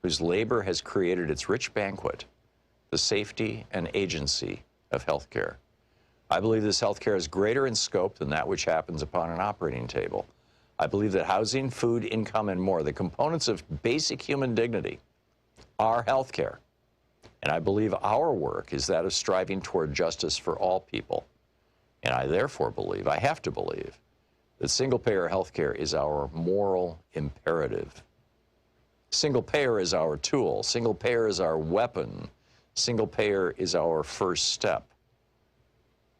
whose labor has created its rich banquet, the safety and agency of health care. I believe this health care is greater in scope than that which happens upon an operating table. I believe that housing, food, income, and more, the components of basic human dignity, are health care. And I believe our work is that of striving toward justice for all people. And I therefore believe, I have to believe, that single-payer health care is our moral imperative. Single-payer is our tool. Single-payer is our weapon. Single-payer is our first step.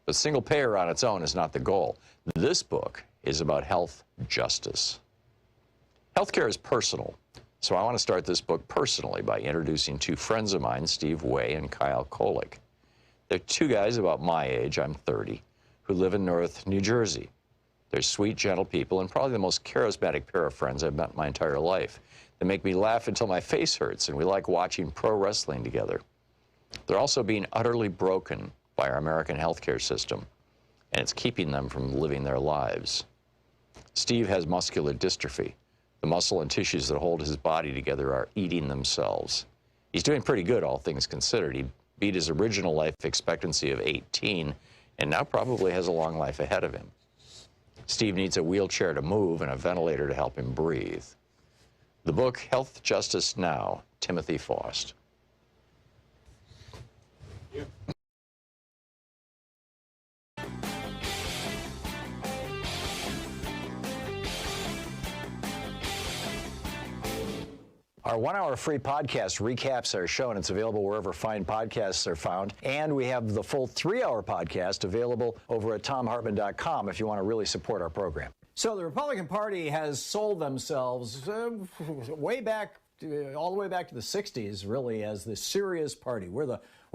But single-payer on its own is not the goal. This book is about health justice. Healthcare is personal, so I want to start this book personally by introducing two friends of mine, Steve Way and Kyle Kolick. They're two guys about my age, I'm 30, who live in North New Jersey. They're sweet, gentle people, and probably the most charismatic pair of friends I've met in my entire life. They make me laugh until my face hurts, and we like watching pro wrestling together. They're also being utterly broken by our American healthcare system, and it's keeping them from living their lives. Steve has muscular dystrophy. The muscle and tissues that hold his body together are eating themselves. He's doing pretty good, all things considered. He beat his original life expectancy of 18, and now probably has a long life ahead of him. Steve needs a wheelchair to move and a ventilator to help him breathe. The book, Health Justice Now, Timothy Faust. Yeah. Our 1-hour free podcast recaps our show, and it's available wherever fine podcasts are found. And we have the full 3-hour podcast available over at thomhartmann.com if you want to really support our program. So the Republican Party has sold themselves way back, all the way back to the 60s, really, as the serious party. We're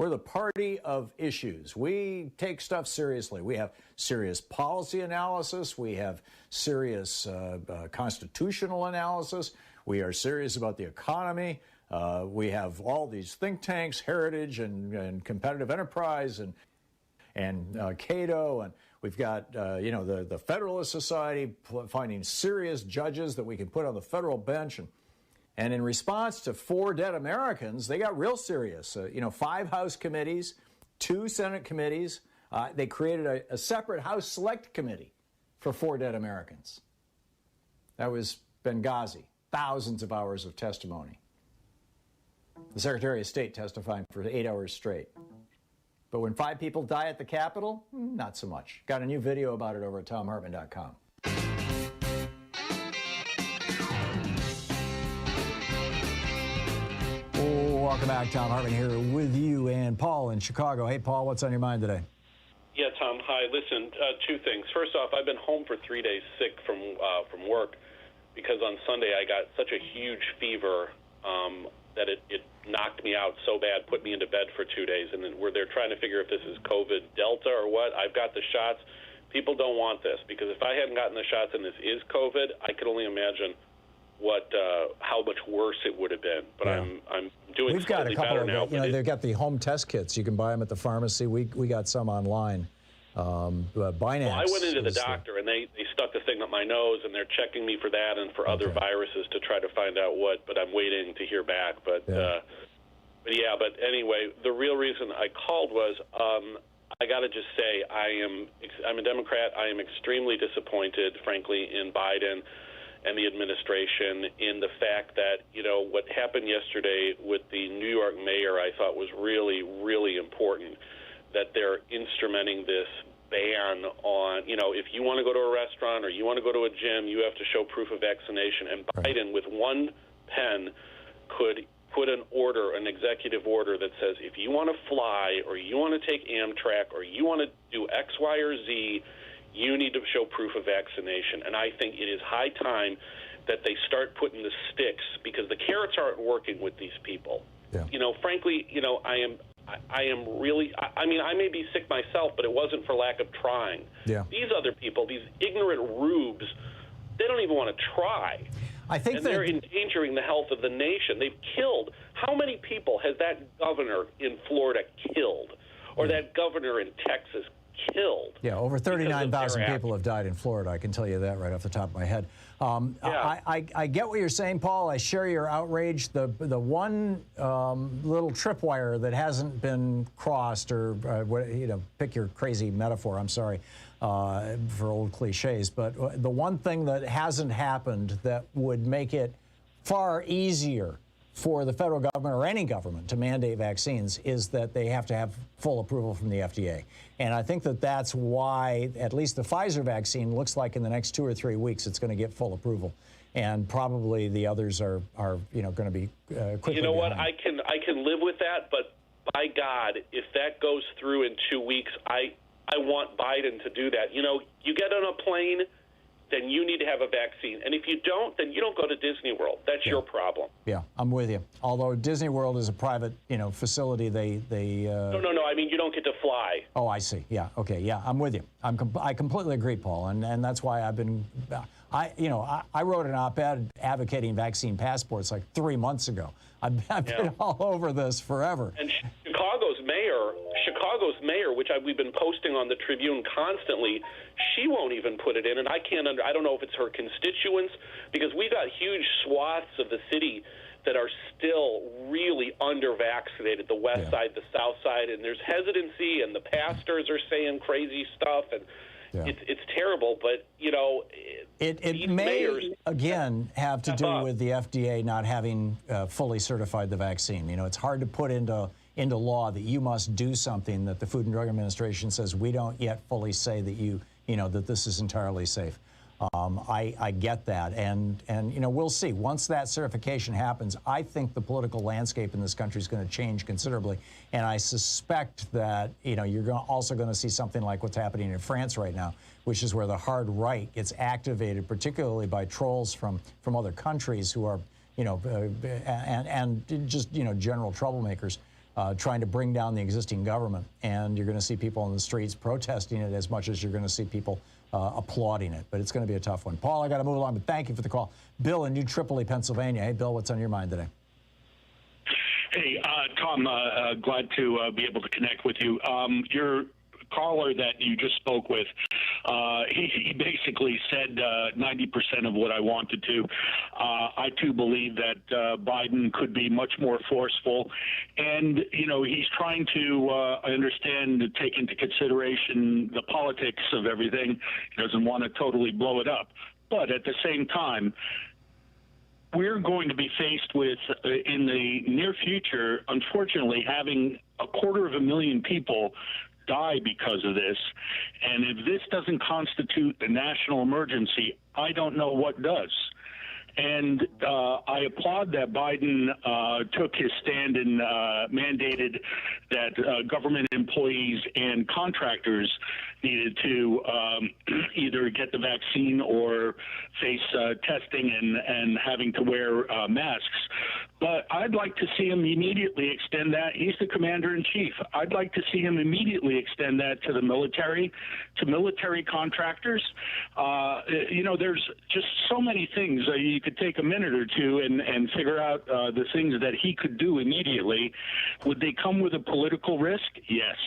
the party of issues. We take stuff seriously. We have serious policy analysis. We have serious constitutional analysis. We are serious about the economy. We have all these think tanks, Heritage and Competitive Enterprise and Cato, and we've got the Federalist Society finding serious judges that we can put on the federal bench. And in response to 4 dead Americans, they got real serious. 5 House committees, 2 Senate committees. They created a separate House Select Committee for 4 dead Americans. That was Benghazi. Thousands of hours of testimony. The Secretary of State testifying for 8 hours straight. But when 5 people die at the Capitol, not so much. Got a new video about it over at thomhartmann.com. Welcome back. Thom Hartmann here with you and Paul in Chicago. Hey, Paul, what's on your mind today? Yeah, Tom. Hi. Listen, 2 things. First off, I've been home for 3 days sick from work, because on Sunday I got such a huge fever that it knocked me out so bad, put me into bed for 2 days, and then they're trying to figure if this is COVID Delta or what. I've got the shots. People don't want this, because if I hadn't gotten the shots and this is COVID, I could only imagine how much worse it would have been. But yeah. I'm doing We've got a couple better of now. they've got the home test kits. You can buy them at the pharmacy. We got some online. Binance. Well, I went into the doctor, and they stuck the thing up my nose, and they're checking me for that and for other viruses to try to find out what. But I'm waiting to hear back. But anyway, the real reason I called was I got to just say I'm a Democrat. I am extremely disappointed, frankly, in Biden and the administration in the fact that, what happened yesterday with the New York mayor, I thought was really, really important, that they're instrumenting this ban on, if you want to go to a restaurant or you want to go to a gym, you have to show proof of vaccination. And Biden, with one pen, could put an executive order that says if you want to fly or you want to take Amtrak or you want to do X, Y, or Z, you need to show proof of vaccination. And I think it is high time that they start putting the sticks, because the carrots aren't working with these people. Yeah. Frankly, I am really, I mean, I may be sick myself, but it wasn't for lack of trying. Yeah. These other people, these ignorant rubes, they don't even want to try. I think and they're endangering the health of the nation. They've killed. How many people has that governor in Florida killed, or that governor in Texas killed? Yeah, over 39,000 people have died in Florida. I can tell you that right off the top of my head. I get what you're saying, Paul. I share your outrage. The one little tripwire that hasn't been crossed, or pick your crazy metaphor. I'm sorry for old cliches, but the one thing that hasn't happened that would make it far easier for the federal government or any government to mandate vaccines is that they have to have full approval from the FDA. And I think that that's why at least the Pfizer vaccine looks like in the next 2 or 3 weeks it's going to get full approval. And probably the others are going to be quickly You know what? behind. I can live with that, but by God, if that goes through in 2 weeks, I want Biden to do that. You know, you get on a plane, then you need to have a vaccine. And if you don't, then you don't go to Disney World. That's your problem. Yeah, I'm with you. Although Disney World is a private, facility, they No. I mean, you don't get to fly. Oh, I see. Yeah. Okay. Yeah, I'm with you. I completely agree, Paul, and that's why I've been. I wrote an op-ed advocating vaccine passports like 3 months ago. I've been all over this forever. And Chicago's mayor, which we've been posting on the Tribune constantly, she won't even put it in, and I don't know if it's her constituents, because we got huge swaths of the city that are still really under-vaccinated, the west side, the south side, and there's hesitancy, and the pastors are saying crazy stuff, and it's terrible, but, it may, again, have to do with the FDA not having fully certified the vaccine. It's hard to put into law that you must do something that the Food and Drug Administration says we don't yet fully say that that this is entirely safe. I get that, and we'll see. Once that certification happens, I think the political landscape in this country is going to change considerably, and I suspect that you're also going to see something like what's happening in France right now, which is where the hard right gets activated, particularly by trolls from other countries who are and just general troublemakers. Trying to bring down the existing government, and you're going to see people in the streets protesting it as much as you're going to see people applauding it. But it's going to be a tough one. Paul, I got to move along, but thank you for the call. Bill in New Tripoli, Pennsylvania. Hey, Bill, what's on your mind today? Hey, Tom, glad to be able to connect with you. Your caller that you just spoke with, he basically said 90% of what I wanted to. I, too, believe that Biden could be much more forceful. And, he's trying to, I understand, to take into consideration the politics of everything. He doesn't want to totally blow it up. But at the same time, we're going to be faced with, in the near future, unfortunately, having 250,000 people die because of this. And if this doesn't constitute a national emergency, I don't know what does. And I applaud that Biden took his stand and mandated that government employees and contractors needed to either get the vaccine or face testing and having to wear masks. But I'd like to see him immediately extend that. He's the commander-in-chief. I'd like to see him immediately extend that to the military, to military contractors. There's just so many things. You could take a minute or two and figure out the things that he could do immediately. Would they come with a political risk? Yes.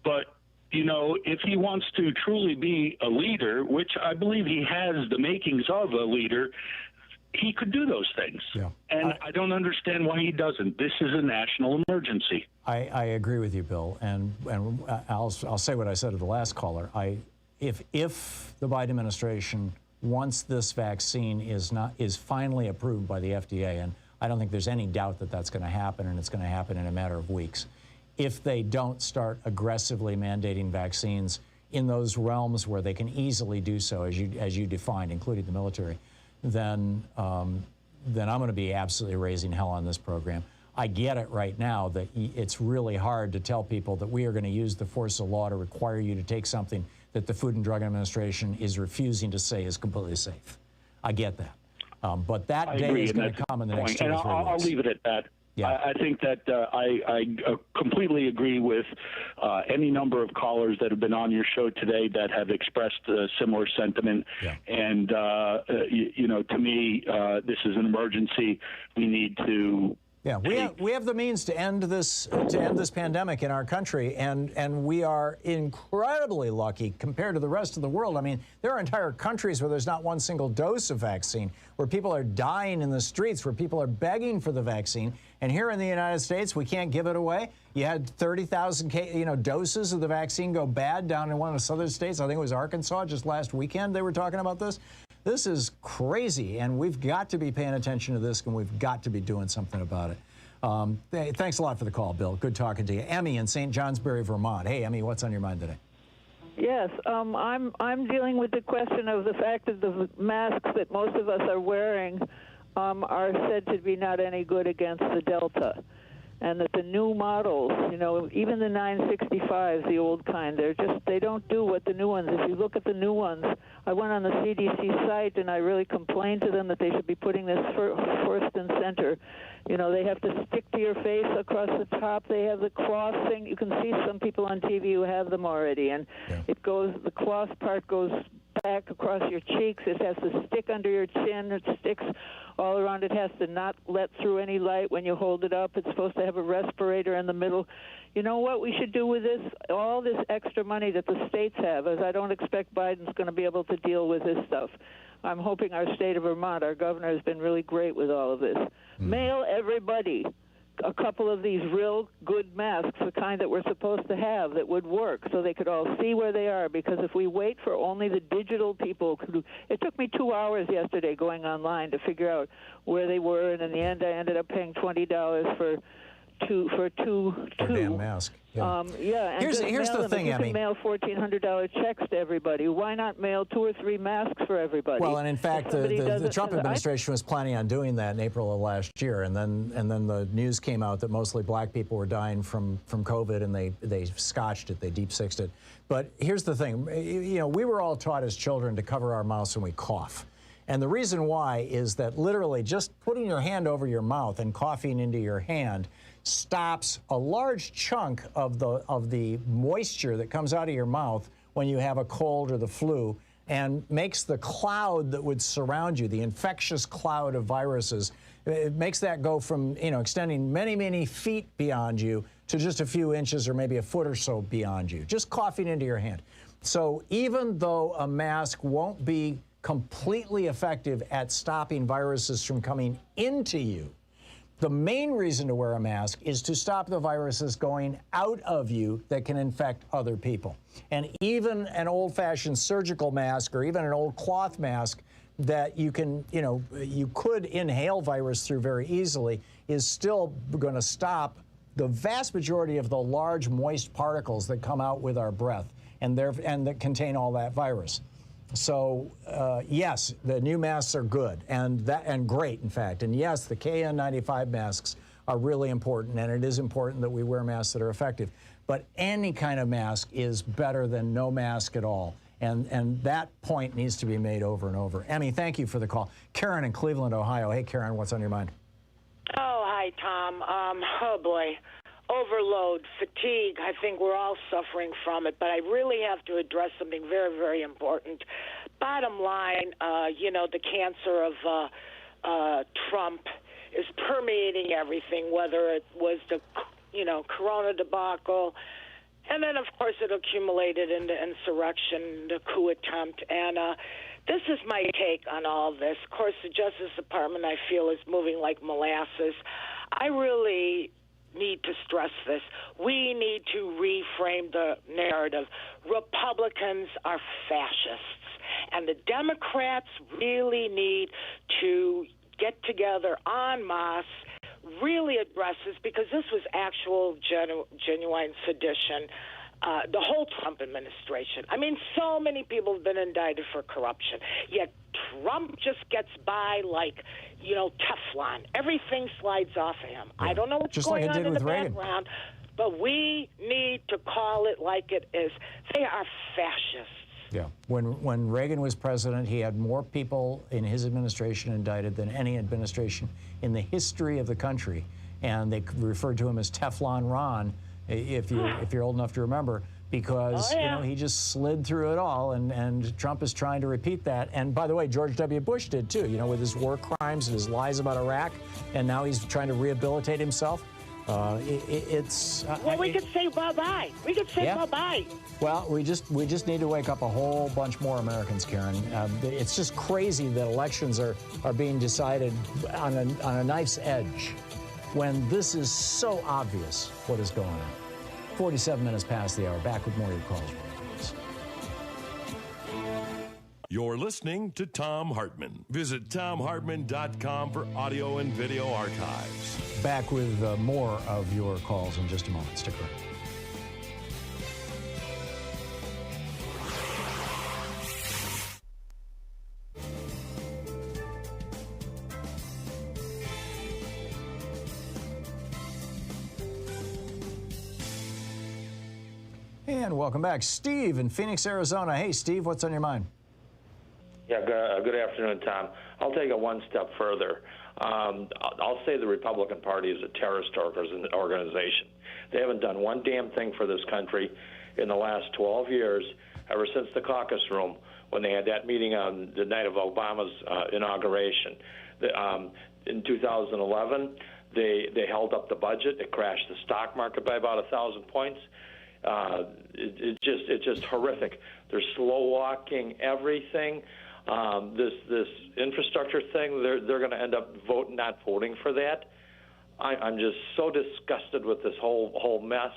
But if he wants to truly be a leader, which I believe he has the makings of a leader, he could do those things. Yeah. And I don't understand why he doesn't. This is a national emergency. I agree with you, Bill. And I'll say what I said to the last caller. If the Biden administration, once this vaccine is finally approved by the FDA, and I don't think there's any doubt that that's going to happen, and it's going to happen in a matter of weeks, if they don't start aggressively mandating vaccines in those realms where they can easily do so, as you defined, including the military, then I'm going to be absolutely raising hell on this program. I get it right now that it's really hard to tell people that we are going to use the force of law to require you to take something that the Food and Drug Administration is refusing to say is completely safe. I get that. But that day is going to come in the next 2 or 3 weeks. I'll leave it at that. I think that I completely agree with any number of callers that have been on your show today that have expressed a similar sentiment. Yeah. And, to me, this is an emergency. We need to... Yeah, we have the means to end this pandemic in our country, and we are incredibly lucky compared to the rest of the world. I mean, there are entire countries where there's not one single dose of vaccine, where people are dying in the streets, where people are begging for the vaccine. And here in the United States, we can't give it away. You had 30,000 doses of the vaccine go bad down in one of the southern states. I think it was Arkansas just last weekend they were talking about this. This is crazy, and we've got to be paying attention to this, and we've got to be doing something about it. Thanks a lot for the call, Bill. Good talking to you. Emmy in St. Johnsbury, Vermont. Hey, Emmy, what's on your mind today? Yes, I'm dealing with the question of the fact that the masks that most of us are wearing are said to be not any good against the Delta. And that the new models, even the 965s, the old kind, they don't do what the new ones. If you look at the new ones, I went on the CDC site and I really complained to them that they should be putting this first and center. They have to stick to your face across the top. They have the cloth thing. You can see some people on TV who have them already, and the cloth part goes back across your cheeks. It has to stick under your chin. It sticks all around. It has to not let through any light when you hold it up. It's supposed to have a respirator in the middle. You know what we should do with this? All this extra money that the states have, as I don't expect Biden's going to be able to deal with this stuff. I'm hoping our state of Vermont, our governor, has been really great with all of this. Mail everybody a couple of these real good masks, the kind that we're supposed to have that would work, so they could all see where they are. Because if we wait for only the digital people, it took me 2 hours yesterday going online to figure out where they were, and in the end I ended up paying $20 for two damn mask. Yeah. And here's the thing, you Emmy. can mail $1,400 checks to everybody. Why not mail 2 or 3 masks for everybody? Well, and in fact, the Trump administration was planning on doing that in April of last year, and then the news came out that mostly black people were dying from COVID, and they scotched it, they deep sixed it. But here's the thing, we were all taught as children to cover our mouths when we cough. And the reason why is that literally just putting your hand over your mouth and coughing into your hand stops a large chunk of the moisture that comes out of your mouth when you have a cold or the flu, and makes the cloud that would surround you, the infectious cloud of viruses, it makes that go from extending many, many feet beyond you to just a few inches or maybe a foot or so beyond you, just coughing into your hand. So even though a mask won't be completely effective at stopping viruses from coming into you, the main reason to wear a mask is to stop the viruses going out of you that can infect other people. And even an old-fashioned surgical mask or even an old cloth mask that you can, you could inhale virus through very easily is still going to stop the vast majority of the large moist particles that come out with our breath and that contain all that virus. So yes, the new masks are good and great, in fact. And yes, the KN95 masks are really important, and it is important that we wear masks that are effective. But any kind of mask is better than no mask at all. And that point needs to be made over and over. Emmy, thank you for the call. Karen in Cleveland, Ohio. Hey, Karen, what's on your mind? Oh, hi, Tom. Oh, boy. Overload, fatigue, I think we're all suffering from it, but I really have to address something very, very important. Bottom line, the cancer of Trump is permeating everything, whether it was the, Corona debacle, and then, of course, it accumulated into insurrection, the coup attempt, and this is my take on all this. Of course, the Justice Department, I feel, is moving like molasses. I really need to stress this. We need to reframe the narrative. Republicans are fascists, and the Democrats really need to get together en masse, really address this, because this was actual genuine sedition. The whole Trump administration. I mean, so many people have been indicted for corruption, yet Trump just gets by like, Teflon. Everything slides off of him. Yeah. I don't know what's just going on in the background, but we need to call it like it is. They are fascists. Yeah. When Reagan was president, he had more people in his administration indicted than any administration in the history of the country. and they referred to him as Teflon Ron, if you're old enough to remember, because he just slid through it all, and Trump is trying to repeat that. And by the way, George W. Bush did too, with his war crimes and his lies about Iraq, and now he's trying to rehabilitate himself. Well, we could say bye-bye. We could say bye-bye. Well, we just need to wake up a whole bunch more Americans, Karen. It's just crazy that elections are being decided on a knife's edge when this is so obvious what is going on. 47 minutes past the hour. Back with more of your calls. You're listening to Thom Hartmann. Visit thomhartmann.com for audio and video archives. Back with more of your calls in just a moment. Stick around. And welcome back. Steve in Phoenix, Arizona. Hey, Steve, what's on your mind? Yeah, good afternoon, Tom. I'll take it one step further. I'll say the Republican Party is a terrorist organization. They haven't done one damn thing for this country in the last 12 years, ever since the caucus room, when they had that meeting on the night of Obama's inauguration. In 2011, they held up the budget. It crashed the stock market by about 1,000 points. It's just horrific. They're slow walking everything. This infrastructure thing, they're going to end up not voting for that. I'm just so disgusted with this whole mess.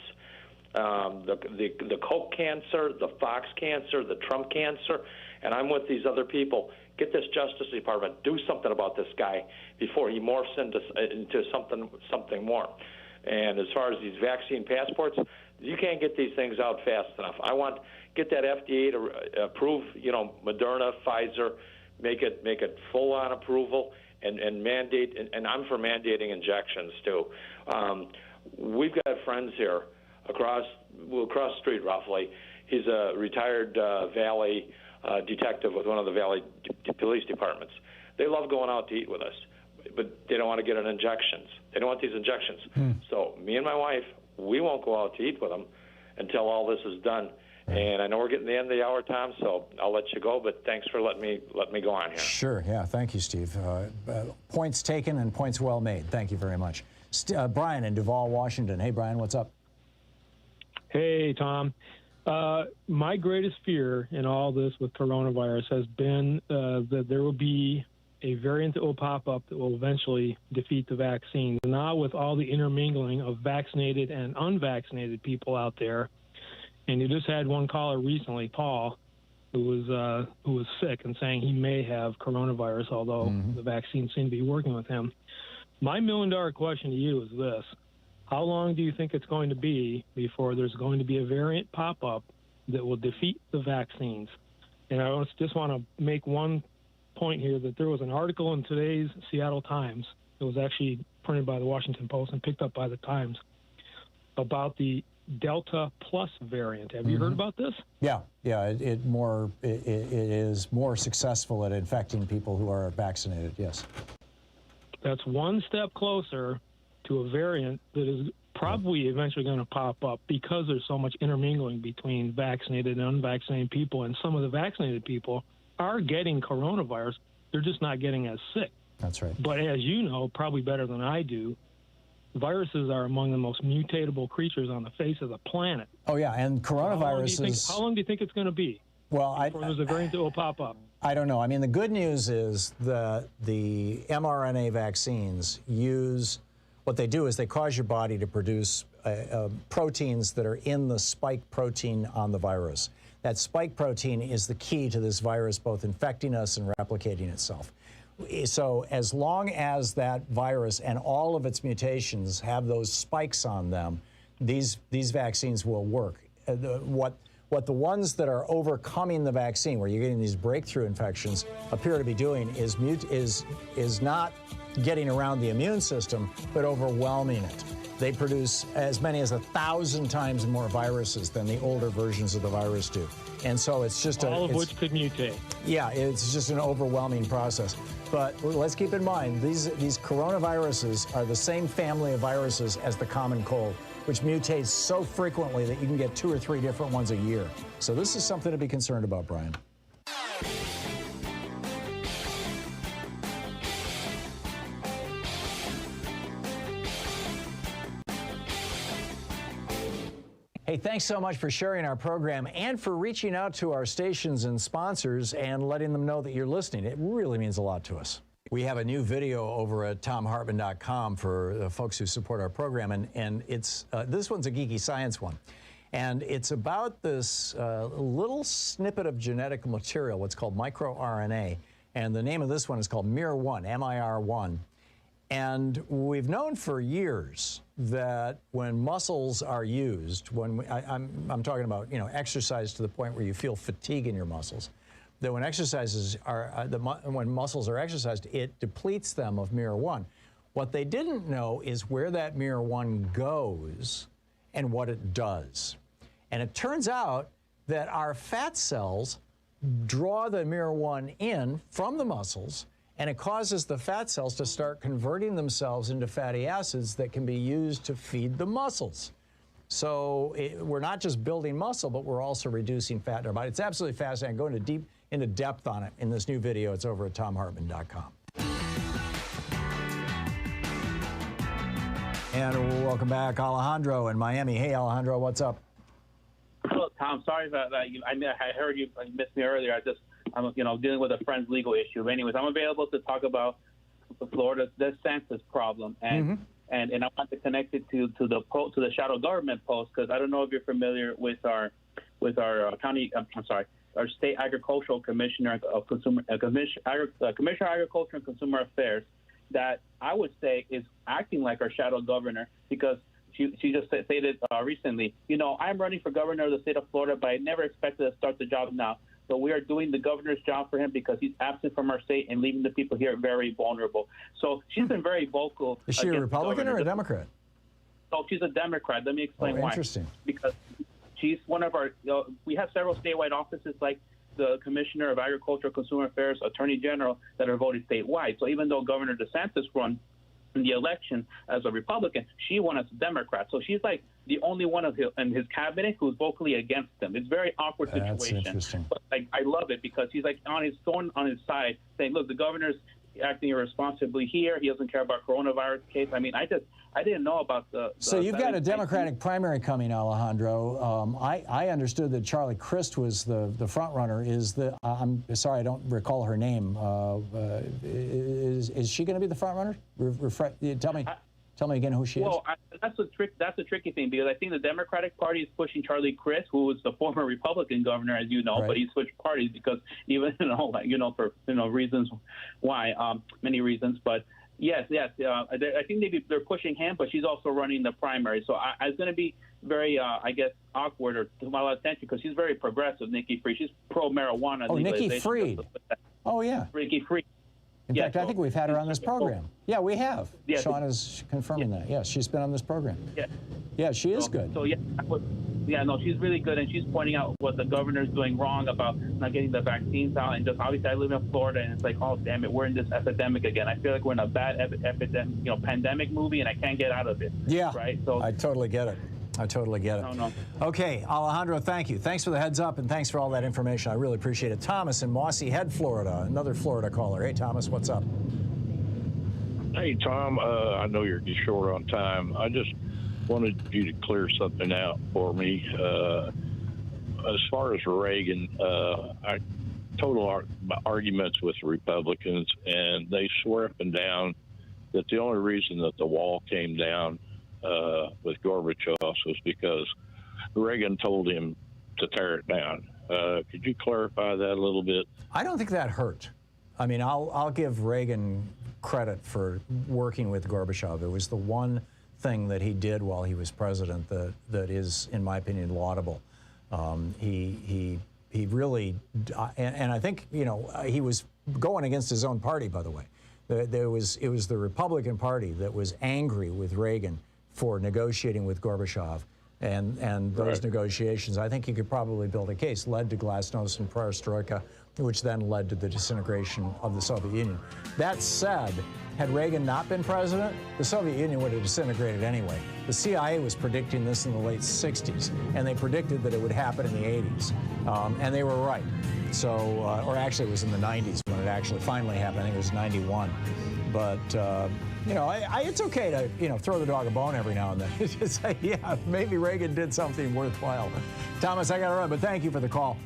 The Koch cancer, the Fox cancer, the Trump cancer, and I'm with these other people. Get this Justice Department, do something about this guy before he morphs into something more. And as far as these vaccine passports, you can't get these things out fast enough. Get that FDA to approve, Moderna, Pfizer, make it full on approval, and mandate. And I'm for mandating injections too. We've got friends here across the street, roughly. He's a retired Valley detective with one of the Valley police departments. They love going out to eat with us, but they don't want to get injections. They don't want these injections. So me and my wife, we won't go out to eat with them until all this is done. And I know we're getting to the end of the hour, Tom, so I'll let you go, but thanks for letting me go on here. Sure, yeah, thank you, Steve. Points taken and points well made. Thank you very much. Brian in Duvall, Washington. Hey, Brian, what's up? Hey, Tom. My greatest fear in all this with coronavirus has been that there will be a variant that will pop up that will eventually defeat the vaccine. Now with all the intermingling of vaccinated and unvaccinated people out there, and you just had one caller recently, Paul, who was sick and saying he may have coronavirus, although the vaccine seemed to be working with him. My $1 million question to you is this. How long do you think it's going to be before there's going to be a variant pop up that will defeat the vaccines? And I just want to make one point here that there was an article in today's Seattle Times. It was actually printed by the Washington Post and picked up by the Times about the Delta Plus variant. Have you heard about this? Yeah. It is more successful at infecting people who are vaccinated. Yes. That's one step closer to a variant that is probably eventually going to pop up because there's so much intermingling between vaccinated and unvaccinated people, and some of the vaccinated people are getting coronavirus. They're just not getting as sick. That's right. But as you know, probably better than I do, viruses are among the most mutatable creatures on the face of the planet. Oh, yeah, and coronavirus How long do you think it's going to be before there's a variant that will pop up? I don't know. I mean, the good news is that the mRNA vaccines what they do is they cause your body to produce proteins that are in the spike protein on the virus. That spike protein is the key to this virus both infecting us and replicating itself. So as long as that virus and all of its mutations have those spikes on them, these vaccines will work. What the ones that are overcoming the vaccine, where you're getting these breakthrough infections, appear to be doing is not getting around the immune system, but overwhelming it. they produce as many as 1,000 times more viruses than the older versions of the virus do. And so it's just all of which could mutate. Yeah, it's just an overwhelming process. But let's keep in mind, these coronaviruses are the same family of viruses as the common cold, which mutates so frequently that you can get 2 or 3 different ones a year. So this is something to be concerned about, Brian. Hey, thanks so much for sharing our program and for reaching out to our stations and sponsors and letting them know that you're listening. It really means a lot to us. We have a new video over at thomhartmann.com for the folks who support our program, and it's this one's a geeky science one. And it's about this little snippet of genetic material, what's called microRNA. And the name of this one is called MIR1, M-I-R-1. And we've known for years that when muscles are used, when I'm talking about, you know, exercise to the point where you feel fatigue in your muscles, that when exercises are when muscles are exercised, it depletes them of MIR1. What they didn't know is where that MIR1 goes and what it does. And it turns out that our fat cells draw the MIR1 in from the muscles, and it causes the fat cells to start converting themselves into fatty acids that can be used to feed the muscles. So we're not just building muscle, but we're also reducing fat in our body. It's absolutely fascinating. I'm going into depth on it in this new video. It's over at thomhartmann.com. And welcome back, Alejandro in Miami. Hey, Alejandro, what's up? Hello, Tom. Sorry about that. I heard you missed me earlier. I'm dealing with a friend's legal issue. But anyways, I'm available to talk about Florida's DeSantis problem, and I want to connect it to the shadow government post, because I don't know if you're familiar with our county. Our state agricultural commissioner of Commissioner of Agriculture and Consumer Affairs, that I would say is acting like our shadow governor, because she just stated recently, I'm running for governor of the state of Florida, but I never expected to start the job now. So we are doing the governor's job for him because he's absent from our state and leaving the people here very vulnerable. So she's been very vocal. Is she a Republican or a Democrat? No, she's a Democrat. Let me explain why. Interesting. Because she's one of our, we have several statewide offices like the Commissioner of Agriculture, Consumer Affairs, Attorney General that are voted statewide. So even though Governor DeSantis won in the election as a Republican, she won as a Democrat. So she's like the only one of in his cabinet who's vocally against him. It's a very awkward situation. That's interesting. But I love it because he's like on his side, saying, look, the governor's acting irresponsibly here. He doesn't care about coronavirus case. I mean, I didn't know about the so you've got a Democratic primary coming, Alejandro. I understood that Charlie Crist was the front runner. I'm sorry, I don't recall her name. Is she going to be the front runner? Tell me again who she is. Well, that's a tricky thing, because I think the Democratic Party is pushing Charlie Crist, who was the former Republican governor, as you know, right. But he switched parties because even for reasons why, many reasons. But yes, I think they're pushing him, but she's also running the primary. So it's going to be very, awkward or to a lot of attention, because she's very progressive, Nikki Fried. She's pro marijuana. Oh, Nikki Fried. Oh, yeah. Nikki Fried. In fact, I think we've had her on this program. Yeah, we have. Yeah, Sean is confirming that. Yes, she's been on this program. Yeah. Yeah, she is good. So, she's really good, and she's pointing out what the governor's doing wrong about not getting the vaccines out. And just obviously, I live in Florida, and it's like, oh, damn it, we're in this epidemic again. I feel like we're in a bad pandemic movie, and I can't get out of it. Yeah. Right? So I totally get it. No. Okay, Alejandro, thank you. Thanks for the heads up, and thanks for all that information. I really appreciate it. Thomas in Mossy Head, Florida, another Florida caller. Hey, Thomas, what's up? Hey, Tom, I know you're short on time. I just wanted you to clear something out for me. As far as Reagan, I total arguments with Republicans, and they swear up and down that the only reason that the wall came down with Gorbachev was because Reagan told him to tear it down. Could you clarify that a little bit? I don't think that hurt. I mean, I'll give Reagan credit for working with Gorbachev. It was the one thing that he did while he was president that is, in my opinion, laudable. He really, and I think, he was going against his own party, by the way. It was the Republican Party that was angry with Reagan for negotiating with Gorbachev. And those negotiations, I think you could probably build a case, led to glasnost and perestroika, which then led to the disintegration of the Soviet Union. That said, had Reagan not been president, the Soviet Union would have disintegrated anyway. The CIA was predicting this in the late 60s, and they predicted that it would happen in the 80s, and they were right. So, or actually it was in the 90s when it actually finally happened. I think it was 91. But, you know, it's okay to, you know, throw the dog a bone every now and then. Just say, yeah, maybe Reagan did something worthwhile. Thomas, I got to run, but thank you for the call.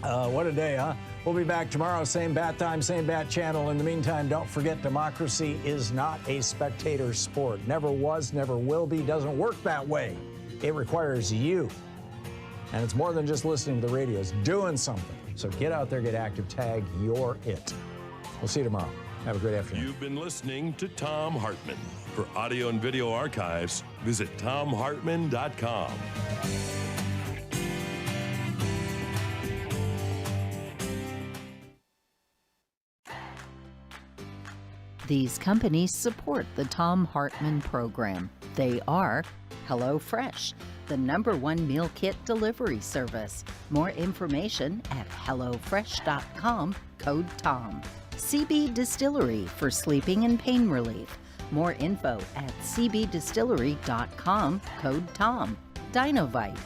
What a day, huh? We'll be back tomorrow, same bat time, same bat channel. In the meantime, don't forget, democracy is not a spectator sport. Never was, never will be, doesn't work that way. It requires you. And it's more than just listening to the radio, it's doing something. So get out there, get active, tag you're it. We'll see you tomorrow. Have a great afternoon. You've been listening to Thom Hartmann. For audio and video archives, visit thomhartmann.com. These companies support the Thom Hartmann Program. They are HelloFresh, the #1 meal kit delivery service. More information at hellofresh.com, code TOM. CB Distillery for sleeping and pain relief. More info at cbdistillery.com, code TOM. Dinovite,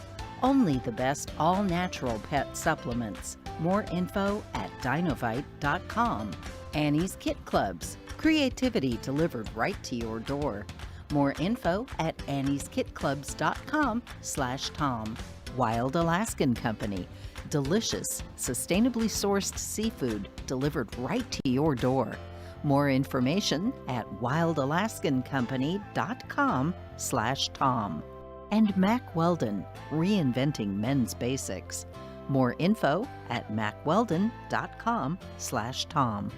only the best all-natural pet supplements. More info at dinovite.com. Annie's Kit Clubs, creativity delivered right to your door. More info at annieskitclubs.com/Tom. Wild Alaskan Company, delicious, sustainably sourced seafood delivered right to your door. More information at wildalaskancompany.com/Tom. And Mack Weldon, reinventing men's basics. More info at mackweldon.com/Tom.